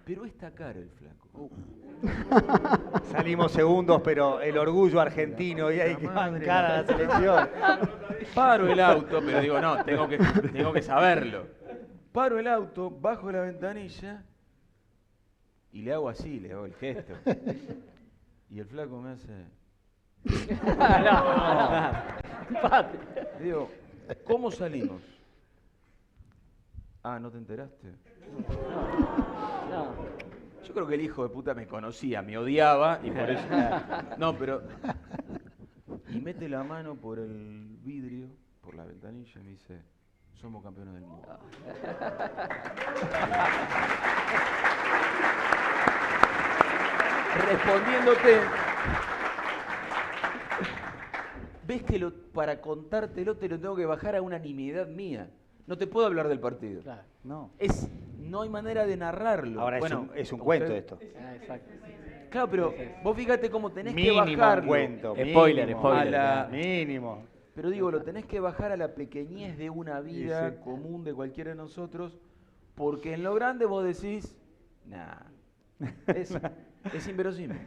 pero está caro el flaco. Salimos segundos, pero el orgullo argentino y hay que bancar a la selección. Paro el auto, pero digo, no, tengo que saberlo. Paro el auto, bajo la ventanilla y le hago así, le hago el gesto. Y el flaco me hace... Digo, ¿cómo salimos? Ah, ¿no te enteraste? Yo creo que el hijo de puta me conocía, me odiaba y por eso... No, pero... Y mete la mano por el vidrio, por la ventanilla y me dice, somos campeones del mundo. Respondiéndote, ves que para contártelo te lo tengo que bajar a una nimiedad mía. No te puedo hablar del partido. Claro, no. No hay manera de narrarlo. Ahora bueno, es un cuento esto. Exacto. Claro, pero vos fíjate cómo tenés Mínimo que bajarlo. un cuento. Spoiler, mínimo, spoiler. a la- Mínimo. Pero digo, lo tenés que bajar a la pequeñez de una vida Sí. común de cualquiera de nosotros, porque en lo grande vos decís, nah, es inverosímil.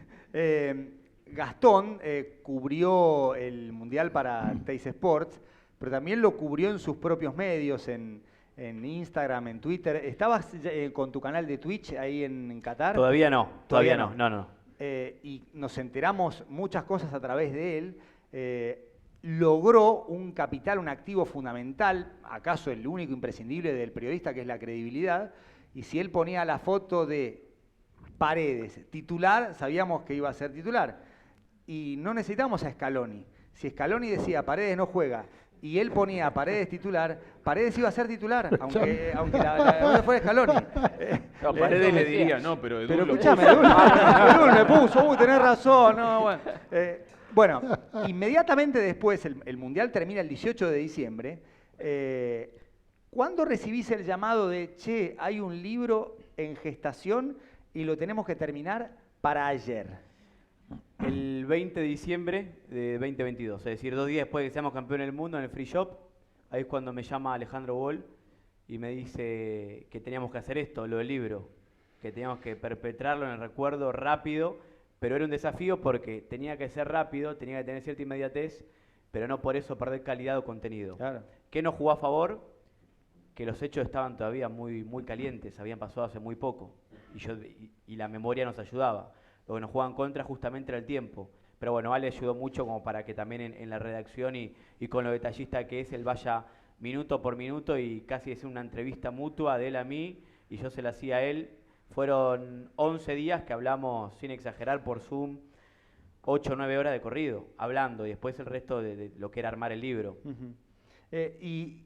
Gastón cubrió el Mundial para Teis Sports, pero también lo cubrió en sus propios medios, en Instagram, en Twitter. ¿Estabas con tu canal de Twitch ahí en Qatar? Todavía no. No. Y nos enteramos muchas cosas a través de él. Logró un capital, un activo fundamental, acaso el único imprescindible del periodista, que es la credibilidad. Y si él ponía la foto de Paredes titular, sabíamos que iba a ser titular. Y no necesitamos a Scaloni. Si Scaloni decía Paredes no juega y él ponía a Paredes titular, Paredes iba a ser titular, aunque la fuera Scaloni. A Paredes le diría, no, pero Edu Pero lo escúchame, puso. Edu me puso, tenés razón. No, bueno. Bueno, inmediatamente después, el Mundial termina el 18 de diciembre. ¿Cuándo recibís el llamado de, che, hay un libro en gestación y lo tenemos que terminar para ayer? El 20 de diciembre de 2022, es decir, 2 días después de que seamos campeones del mundo en el Free Shop, ahí es cuando me llama Alejandro Boll y me dice que teníamos que hacer esto, lo del libro, que teníamos que perpetrarlo en el recuerdo rápido, pero era un desafío porque tenía que ser rápido, tenía que tener cierta inmediatez, pero no por eso perder calidad o contenido. Claro. ¿Qué nos jugó a favor? Que los hechos estaban todavía muy calientes, habían pasado hace muy poco, y la memoria nos ayudaba. Lo que nos jugaba en contra justamente era el tiempo. Pero bueno, Ale ayudó mucho como para que también en la redacción y con lo detallista que es, él vaya minuto por minuto y casi es una entrevista mutua de él a mí y yo se la hacía a él. Fueron 11 días que hablamos, sin exagerar, por Zoom, 8 o 9 horas de corrido, hablando, y después el resto de lo que era armar el libro. Uh-huh. ¿Y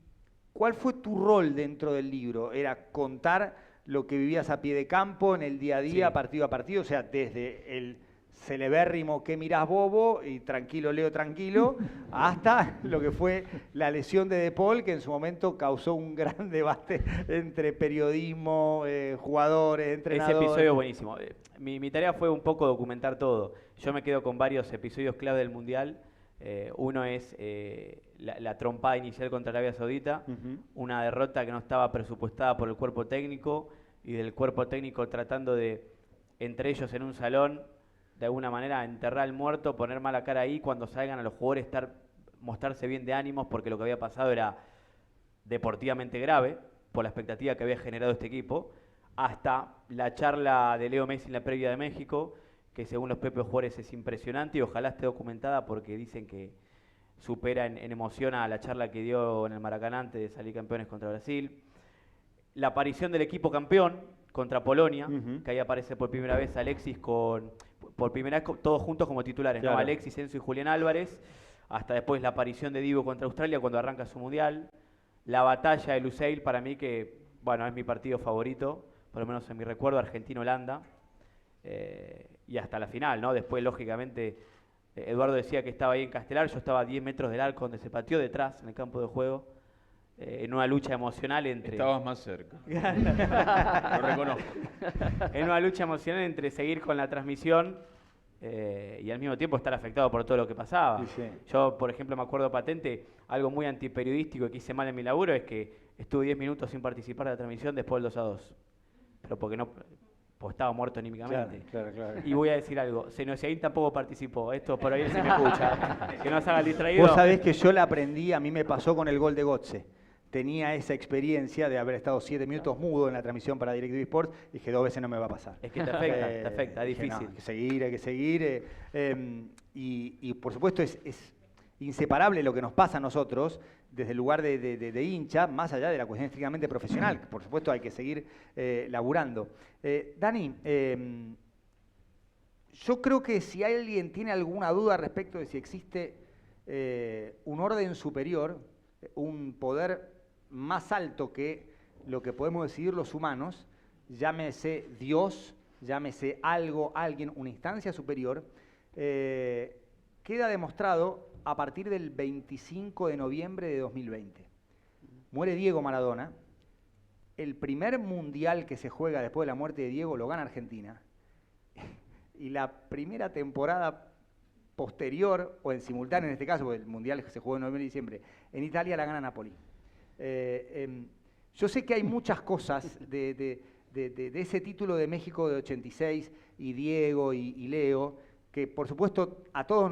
cuál fue tu rol dentro del libro? ¿Era contar lo que vivías a pie de campo, en el día a día, Sí. partido a partido? O sea, desde el celebérrimo ¿qué mirás, bobo? Y tranquilo, Leo, tranquilo, hasta lo que fue la lesión de De Paul, que en su momento causó un gran debate entre periodismo, jugadores, entrenadores. Ese episodio buenísimo. Mi tarea fue un poco documentar todo. Yo me quedo con varios episodios clave del Mundial. Uno es la trompada inicial contra Arabia Saudita, una derrota que no estaba presupuestada por el cuerpo técnico y del cuerpo técnico tratando de, entre ellos en un salón, de alguna manera enterrar al muerto, poner mala cara ahí, cuando salgan a los jugadores mostrarse bien de ánimos, porque lo que había pasado era deportivamente grave por la expectativa que había generado este equipo, hasta la charla de Leo Messi en la previa de México, que según los propios jugadores es impresionante y ojalá esté documentada porque dicen que supera en emoción a la charla que dio en el Maracaná antes de salir campeones contra Brasil. La aparición del equipo campeón contra Polonia, que ahí aparece por primera vez Alexis por primera vez todos juntos como titulares, claro. ¿no? Alexis, Enzo y Julián Álvarez, hasta después la aparición de Divo contra Australia cuando arranca su mundial, la batalla de Lusail para mí que, bueno, es mi partido favorito, por lo menos en mi recuerdo, Argentina-Holanda, y hasta la final, ¿no? Después, lógicamente, Eduardo decía que estaba ahí en Castelar, yo estaba a 10 metros del arco donde se pateó detrás, en el campo de juego, en una lucha emocional entre... Estabas más cerca. Lo reconozco. En una lucha emocional entre seguir con la transmisión y al mismo tiempo estar afectado por todo lo que pasaba. Sí, sí. Yo, por ejemplo, me acuerdo patente, algo muy antiperiodístico que hice mal en mi laburo es que estuve 10 minutos sin participar de la transmisión después del 2-2. Pero porque no... Pues estaba muerto anímicamente. Claro. Y voy a decir algo, Senosiaín tampoco participó, esto por ahí se me escucha, que no se haga el distraído. Vos sabés que yo la aprendí, a mí me pasó con el gol de Götze. Tenía esa experiencia de haber estado 7 minutos mudo en la transmisión para DirecTV Sports, y dije 2 veces no me va a pasar. Es que te afecta, es dije, difícil. No, hay que seguir. Y por supuesto es inseparable lo que nos pasa a nosotros desde el lugar de hincha, más allá de la cuestión estrictamente profesional. Por supuesto hay que seguir laburando. Dani, yo creo que si alguien tiene alguna duda respecto de si existe un orden superior, un poder más alto que lo que podemos decidir los humanos, llámese Dios, llámese algo, alguien, una instancia superior, queda demostrado a partir del 25 de noviembre de 2020. Muere Diego Maradona. El primer mundial que se juega después de la muerte de Diego lo gana Argentina. Y la primera temporada posterior, o en simultáneo en este caso, porque el mundial se jugó en noviembre y diciembre, en Italia la gana Napoli. Yo sé que hay muchas cosas de ese título de México de 86 y Diego y Leo, que por supuesto a todos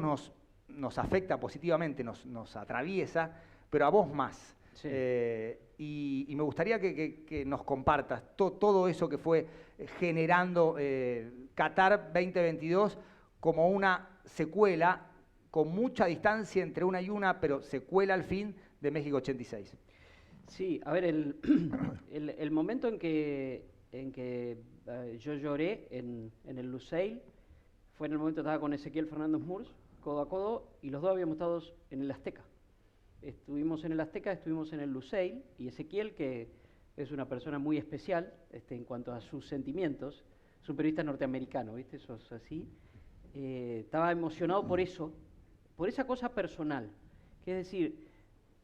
nos afecta positivamente, nos atraviesa, pero a vos más. Sí. Y me gustaría que nos compartas todo eso que fue generando Qatar 2022 como una secuela con mucha distancia entre una y una, pero secuela al fin de México 86. Sí, a ver, el momento en que yo lloré en el Lusail fue en el momento que estaba con Ezequiel Fernández Murs, codo a codo, y los dos habíamos estado en el Azteca. Estuvimos en el Azteca, estuvimos en el Lusail, y Ezequiel, que es una persona muy especial en cuanto a sus sentimientos, es un periodista norteamericano, ¿viste? Eso es así. Estaba emocionado por eso, por esa cosa personal, que es decir,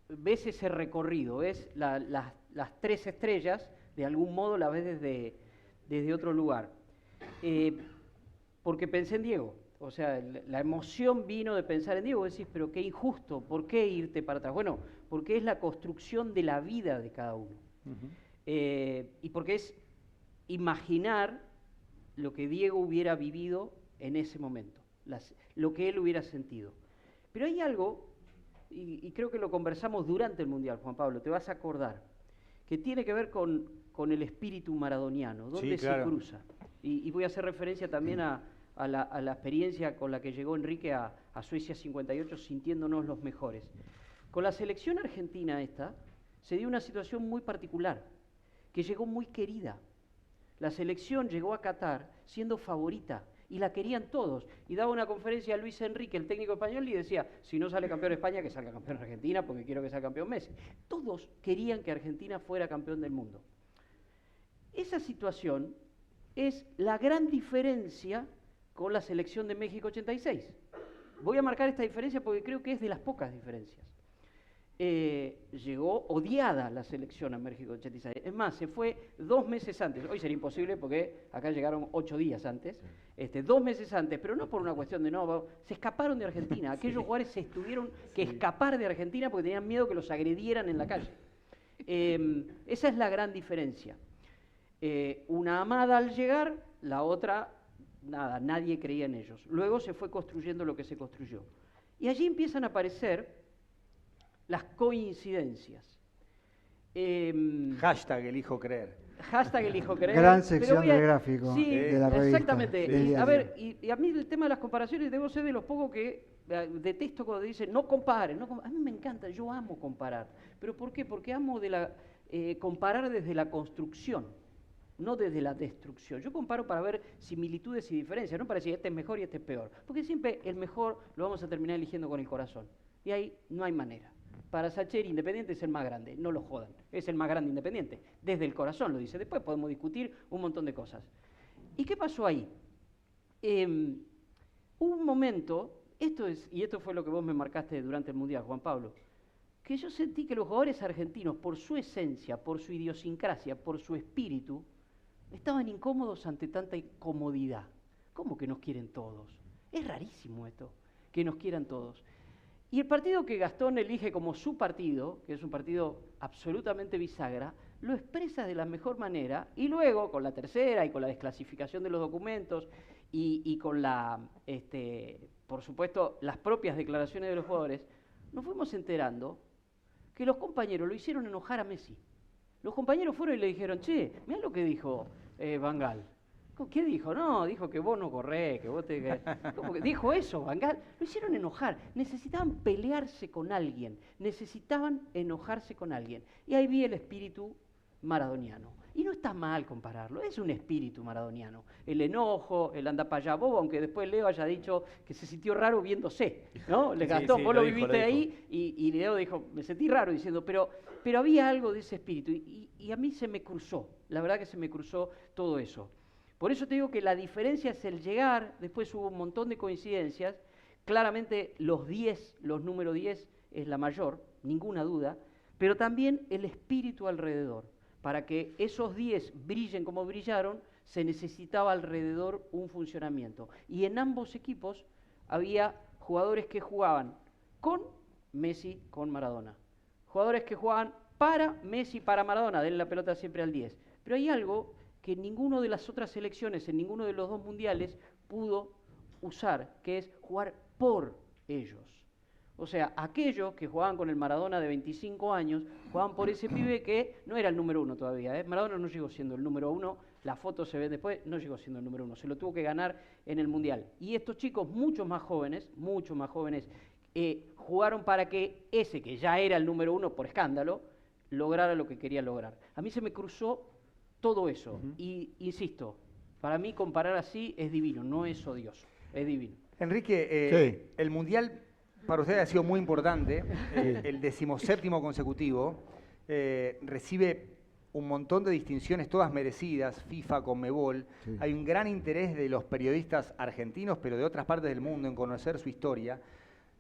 ves ese recorrido, ves las 3 estrellas, de algún modo la ves desde otro lugar. Porque pensé en Diego, o sea, la emoción vino de pensar en Diego, vos decís, pero qué injusto, ¿por qué irte para atrás? Bueno, porque es la construcción de la vida de cada uno. Y porque es imaginar lo que Diego hubiera vivido en ese momento, lo que él hubiera sentido. Pero hay algo, y creo que lo conversamos durante el Mundial, Juan Pablo, te vas a acordar, que tiene que ver con el espíritu maradoniano, dónde Sí, claro. se cruza. Y voy a hacer referencia también a la experiencia con la que llegó Enrique a Suecia 58, sintiéndonos los mejores. Con la selección argentina se dio una situación muy particular, que llegó muy querida. La selección llegó a Qatar siendo favorita, y la querían todos. Y daba una conferencia a Luis Enrique, el técnico español, y decía, si no sale campeón España, que salga campeón Argentina, porque quiero que sea campeón Messi. Todos querían que Argentina fuera campeón del mundo. Esa situación es la gran diferencia con la selección de México 86. Voy a marcar esta diferencia porque creo que es de las pocas diferencias. Llegó odiada la selección a México 86. Es más, se fue 2 meses antes. Hoy sería imposible porque acá llegaron 8 días antes. 2 meses antes, pero no por una cuestión de no, se escaparon de Argentina. Aquellos jugadores se tuvieron que escapar de Argentina porque tenían miedo que los agredieran en la calle. Esa es la gran diferencia. Una amada al llegar, la otra, nada, nadie creía en ellos. Luego se fue construyendo lo que se construyó. Y allí empiezan a aparecer las coincidencias. Hashtag elijo creer. Hashtag elijo creer. Gran sección de gráfico sí, de la revista. Exactamente. A ver, y a mí el tema de las comparaciones debo ser de los pocos que detesto cuando dicen no comparen. A mí me encanta, yo amo comparar. ¿Pero por qué? Porque amo comparar desde la construcción, no desde la destrucción. Yo comparo para ver similitudes y diferencias, no para decir este es mejor y este es peor. Porque siempre el mejor lo vamos a terminar eligiendo con el corazón. Y ahí no hay manera. Para Sacheri, Independiente es el más grande, no lo jodan. Es el más grande Independiente. Desde el corazón lo dice. Después podemos discutir un montón de cosas. ¿Y qué pasó ahí? Hubo un momento, y esto fue lo que vos me marcaste durante el Mundial, Juan Pablo, que yo sentí que los jugadores argentinos, por su esencia, por su idiosincrasia, por su espíritu, estaban incómodos ante tanta incomodidad. ¿Cómo que nos quieren todos? Es rarísimo esto, que nos quieran todos. Y el partido que Gastón elige como su partido, que es un partido absolutamente bisagra, lo expresa de la mejor manera y luego, con la tercera y con la desclasificación de los documentos y con por supuesto, las propias declaraciones de los jugadores, nos fuimos enterando que los compañeros lo hicieron enojar a Messi. Los compañeros fueron y le dijeron, che, mirá lo que dijo Van Gaal. ¿Qué dijo? No, dijo que vos no corrés, que vos te... ¿Cómo que dijo eso, Van Gaal? Lo hicieron enojar. Necesitaban pelearse con alguien. Necesitaban enojarse con alguien. Y ahí vi el espíritu maradoniano. Y no está mal compararlo, es un espíritu maradoniano. El enojo, el anda para allá bobo, aunque después Leo haya dicho que se sintió raro viéndose, ¿no? Le Gastón, vos lo viviste ahí y Leo dijo, me sentí raro diciendo, pero había algo de ese espíritu y a mí se me cruzó, la verdad que se me cruzó todo eso. Por eso te digo que la diferencia es el llegar, después hubo un montón de coincidencias, claramente los número 10 es la mayor, ninguna duda, pero también el espíritu alrededor. Para que esos 10 brillen como brillaron, se necesitaba alrededor un funcionamiento. Y en ambos equipos había jugadores que jugaban con Messi, con Maradona. Jugadores que jugaban para Messi, para Maradona, denle la pelota siempre al 10. Pero hay algo que ninguna de las otras selecciones, en ninguno de los dos mundiales, pudo usar, que es jugar por ellos. O sea, aquellos que jugaban con el Maradona de 25 años, jugaban por ese pibe que no era el número 1 todavía. Maradona no llegó siendo el número 1, la foto se ve después, no llegó siendo el número 1, se lo tuvo que ganar en el Mundial. Y estos chicos mucho más jóvenes, jugaron para que ese que ya era el número 1 por escándalo, lograra lo que quería lograr. A mí se me cruzó todo eso. Y insisto, para mí comparar así es divino, no es odioso, es divino. Enrique, el Mundial para usted ha sido muy importante, el 17º consecutivo, recibe un montón de distinciones, todas merecidas, FIFA, Conmebol. Sí. Hay un gran interés de los periodistas argentinos, pero de otras partes del mundo, en conocer su historia.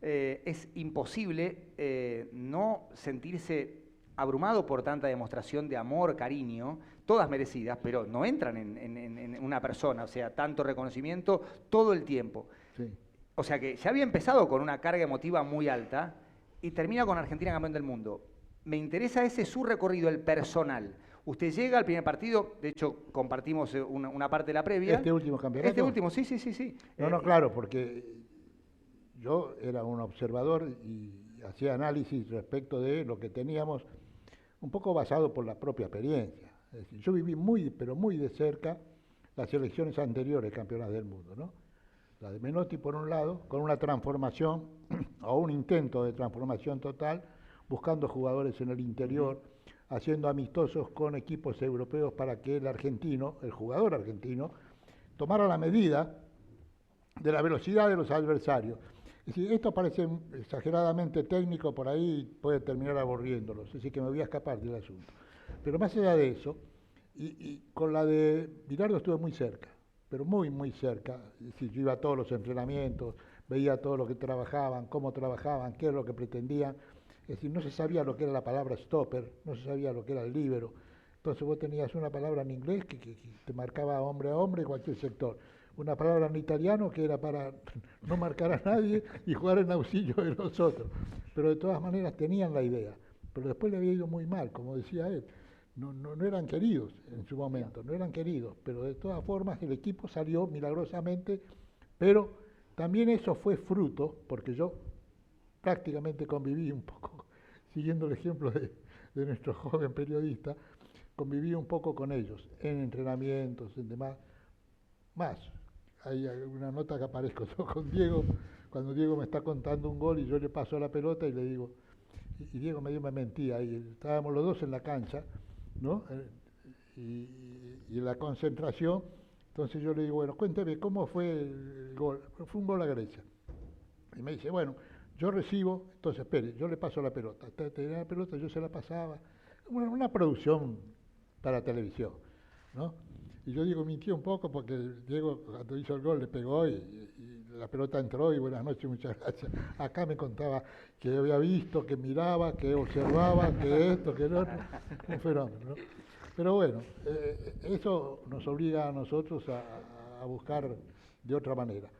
Es imposible no sentirse abrumado por tanta demostración de amor, cariño, todas merecidas, pero no entran en una persona, o sea, tanto reconocimiento todo el tiempo. Sí. O sea que ya había empezado con una carga emotiva muy alta y termina con Argentina campeón del mundo. Me interesa su recorrido, el personal. Usted llega al primer partido, de hecho compartimos una parte de la previa. ¿Este último campeonato? Este último, sí. No, claro, porque yo era un observador y hacía análisis respecto de lo que teníamos, un poco basado por la propia experiencia. Es decir, yo viví pero muy de cerca las elecciones anteriores campeonas del mundo, ¿no? La de Menotti por un lado, con una transformación o un intento de transformación total, buscando jugadores en el interior, haciendo amistosos con equipos europeos para que el jugador argentino, tomara la medida de la velocidad de los adversarios. Es decir, esto parece exageradamente técnico, por ahí puede terminar aburriéndolos, así que me voy a escapar del asunto. Pero más allá de eso, y con la de Bilardo estuve muy cerca, pero muy cerca. Es decir, yo iba a todos los entrenamientos, veía todo lo que trabajaban, cómo trabajaban, qué es lo que pretendían. Es decir, no se sabía lo que era la palabra stopper, no se sabía lo que era el líbero. Entonces vos tenías una palabra en inglés que te marcaba hombre a hombre en cualquier sector. Una palabra en italiano que era para no marcar a nadie y jugar en auxilio de los otros. Pero de todas maneras tenían la idea. Pero después le había ido muy mal, como decía él. No eran queridos en su momento, no eran queridos, pero de todas formas el equipo salió milagrosamente, pero también eso fue fruto, porque yo prácticamente conviví un poco, siguiendo el ejemplo de nuestro joven periodista, conviví un poco con ellos, en entrenamientos, en demás. Más, hay una nota que aparezco yo con Diego, cuando Diego me está contando un gol y yo le paso la pelota y le digo, y Diego me mentía, y estábamos los dos en la cancha, ¿no? Y en la concentración, entonces yo le digo, bueno, cuénteme, ¿cómo fue el gol? Fue un gol a Grecia. Y me dice, bueno, yo recibo, entonces espere, yo le paso la pelota, tenía la pelota, yo se la pasaba, una producción para televisión, ¿no? Y yo digo, mintió un poco porque Diego cuando hizo el gol le pegó y la pelota entró y buenas noches, muchas gracias. Acá me contaba que había visto, que miraba, que observaba, que esto, que lo otro, un fenómeno, ¿no? Pero bueno, eso nos obliga a nosotros a buscar de otra manera.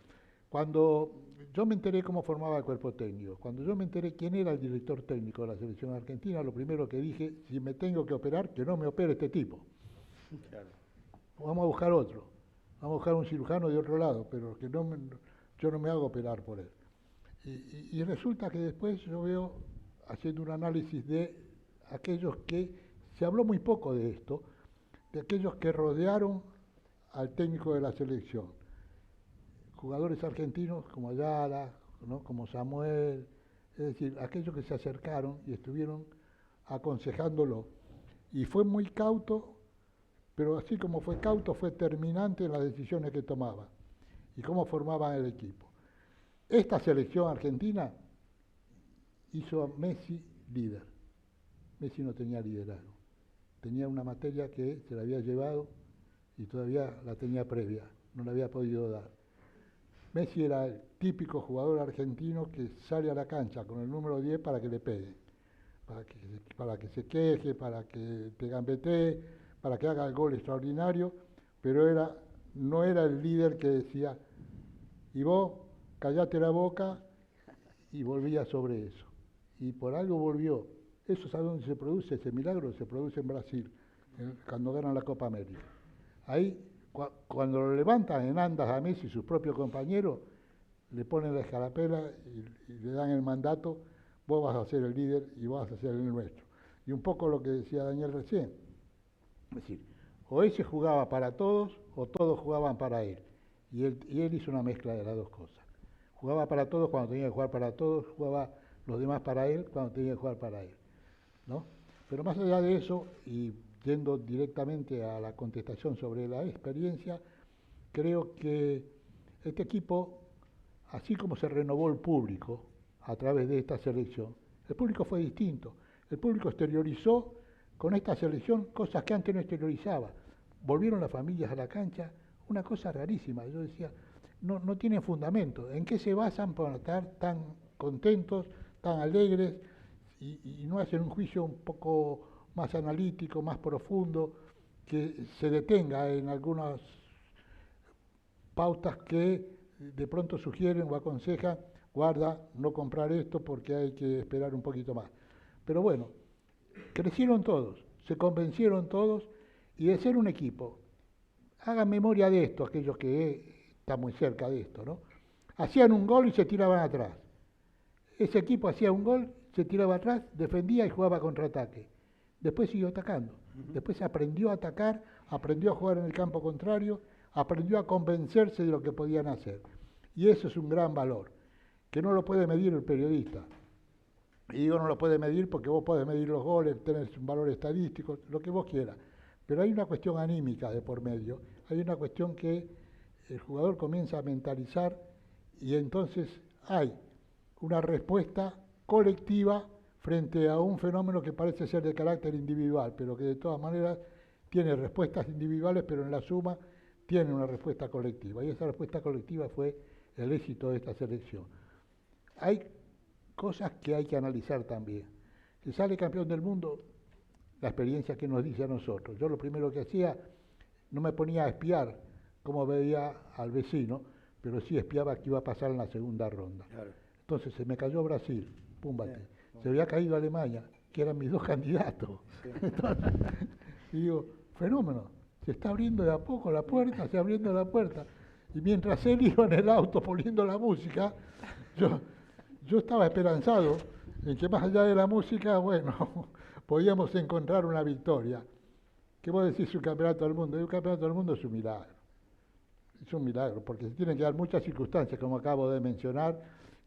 Cuando yo me enteré cómo formaba el cuerpo técnico, cuando yo me enteré quién era el director técnico de la selección argentina, lo primero que dije, si me tengo que operar, que no me opere este tipo. Claro. Vamos a buscar otro, vamos a buscar un cirujano de otro lado, pero que yo no me hago operar por él. Y resulta que después yo veo, haciendo un análisis de aquellos que, se habló muy poco de esto, de aquellos que rodearon al técnico de la selección. Jugadores argentinos como Ayala, ¿no? Como Samuel, es decir, aquellos que se acercaron y estuvieron aconsejándolo. Y fue muy cauto, pero así como fue cauto, fue terminante en las decisiones que tomaba y cómo formaban el equipo. Esta selección argentina hizo a Messi líder. Messi no tenía liderazgo. Tenía una materia que se la había llevado y todavía la tenía previa, no la había podido dar. Messi era el típico jugador argentino que sale a la cancha con el número 10 para que le pegue, para que se queje, para que te gambetee, para que haga el gol extraordinario, pero no era el líder que decía, y vos callate la boca, y volvía sobre eso. Y por algo volvió. Eso es a donde se produce ese milagro, se produce en Brasil, cuando ganan la Copa América. Ahí, cuando lo levantan en andas a Messi, sus propios compañeros, le ponen la escarapela y le dan el mandato, vos vas a ser el líder y vos vas a ser el nuestro. Y un poco lo que decía Daniel recién, es decir, o ese jugaba para todos o todos jugaban para él. Y él hizo una mezcla de las dos cosas. Jugaba para todos cuando tenía que jugar para todos, jugaba los demás para él cuando tenía que jugar para él, ¿no? Pero más allá de eso, y yendo directamente a la contestación sobre la experiencia, creo que este equipo, así como se renovó el público a través de esta selección, el público fue distinto. El público exteriorizó con esta selección cosas que antes no exteriorizaba. Volvieron las familias a la cancha, una cosa rarísima. Yo decía, no tienen fundamento. ¿En qué se basan para estar tan contentos, tan alegres y no hacen un juicio un poco más analítico, más profundo, que se detenga en algunas pautas que de pronto sugieren o aconsejan, guarda, no comprar esto porque hay que esperar un poquito más? Pero bueno, crecieron todos, se convencieron todos, y de ser un equipo, hagan memoria de esto, aquellos que están muy cerca de esto, ¿no? Hacían un gol y se tiraban atrás. Ese equipo hacía un gol, se tiraba atrás, defendía y jugaba contraataque. Después siguió atacando. Después aprendió a atacar, aprendió a jugar en el campo contrario, aprendió a convencerse de lo que podían hacer. Y eso es un gran valor, que no lo puede medir el periodista. Y digo no lo puede medir porque vos podés medir los goles, tenés un valor estadístico, lo que vos quieras. Pero hay una cuestión anímica de por medio, hay una cuestión que el jugador comienza a mentalizar y entonces hay una respuesta colectiva frente a un fenómeno que parece ser de carácter individual, pero que de todas maneras tiene respuestas individuales, pero en la suma tiene una respuesta colectiva. Y esa respuesta colectiva fue el éxito de esta selección. Hay cosas que hay que analizar también. Si sale campeón del mundo, la experiencia que nos dice a nosotros. Yo lo primero que hacía, no me ponía a espiar cómo veía al vecino, pero sí espiaba qué iba a pasar en la segunda ronda. Claro. Entonces se me cayó Brasil, pum, bate. Se había caído Alemania, que eran mis dos candidatos. Sí. Entonces, y digo, fenómeno, se está abriendo de a poco la puerta, se está abriendo la puerta. Y mientras él iba en el auto poniendo la música, yo estaba esperanzado en que más allá de la música, bueno, podíamos encontrar una victoria. que vos decís un campeonato del mundo, y un campeonato del mundo es un milagro. Es un milagro, porque se tienen que dar muchas circunstancias, como acabo de mencionar,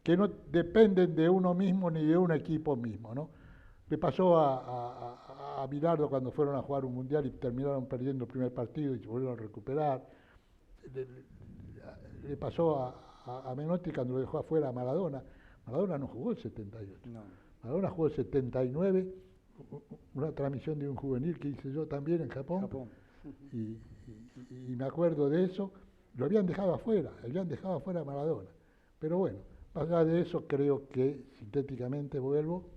que no dependen de uno mismo ni de un equipo mismo, ¿no? Le pasó a Bilardo cuando fueron a jugar un mundial y terminaron perdiendo el primer partido y se volvieron a recuperar. Le pasó a Menotti cuando lo dejó afuera a Maradona. Maradona no jugó el 78. No. Maradona jugó el 79, una transmisión de un juvenil que hice yo también en Japón. Y me acuerdo de eso. Lo habían dejado afuera a Maradona. Pero bueno, más allá de eso, creo que, sintéticamente vuelvo,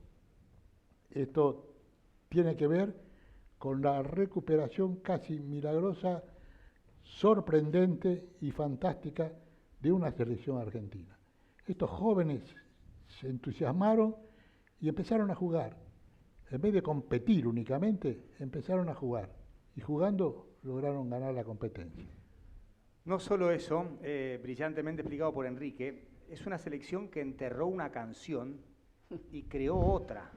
esto tiene que ver con la recuperación casi milagrosa, sorprendente y fantástica de una selección argentina. Estos jóvenes se entusiasmaron y empezaron a jugar. En vez de competir únicamente, empezaron a jugar. Y jugando lograron ganar la competencia. No solo eso, brillantemente explicado por Enrique, es una selección que enterró una canción y creó otra.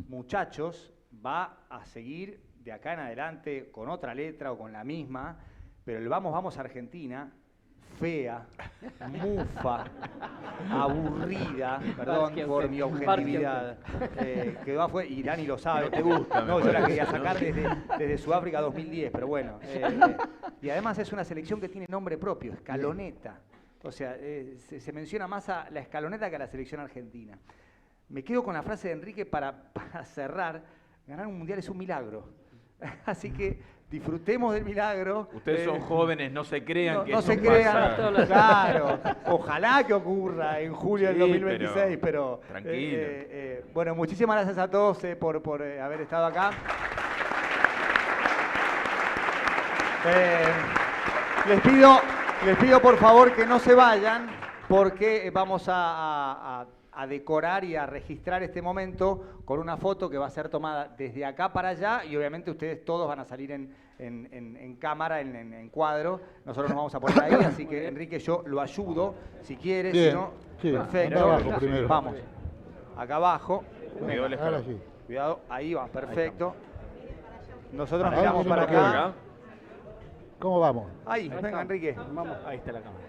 Muchachos, va a seguir de acá en adelante con otra letra o con la misma, pero el Vamos, Vamos Argentina, fea, mufa, aburrida, perdón por mi objetividad, quedó afuera, y Dani lo sabe. No te gusta. No, yo la quería sacar desde Sudáfrica 2010, pero bueno. Y además es una selección que tiene nombre propio, Escaloneta. O sea, se menciona más a la Escaloneta que a la selección argentina. Me quedo con la frase de Enrique para cerrar. Ganar un mundial es un milagro. Así que disfrutemos del milagro. Ustedes son jóvenes, no se crean que no eso se crean, pasa. claro. Ojalá que ocurra en julio del 2026, pero tranquilo. Bueno, muchísimas gracias a todos por haber estado acá. Les pido por favor que no se vayan, porque vamos a decorar y a registrar este momento con una foto que va a ser tomada desde acá para allá, y obviamente ustedes todos van a salir en cámara, en cuadro. Nosotros nos vamos a poner ahí, así que Enrique, yo lo ayudo, si quieres, bien, si no, sí, perfecto. abajo primero. Vamos, acá abajo. Ahora sí. Cuidado, ahí va, perfecto. Nosotros Ahí miramos para acá. ¿Cómo vamos? Ahí, venga Enrique. Ahí está la cámara.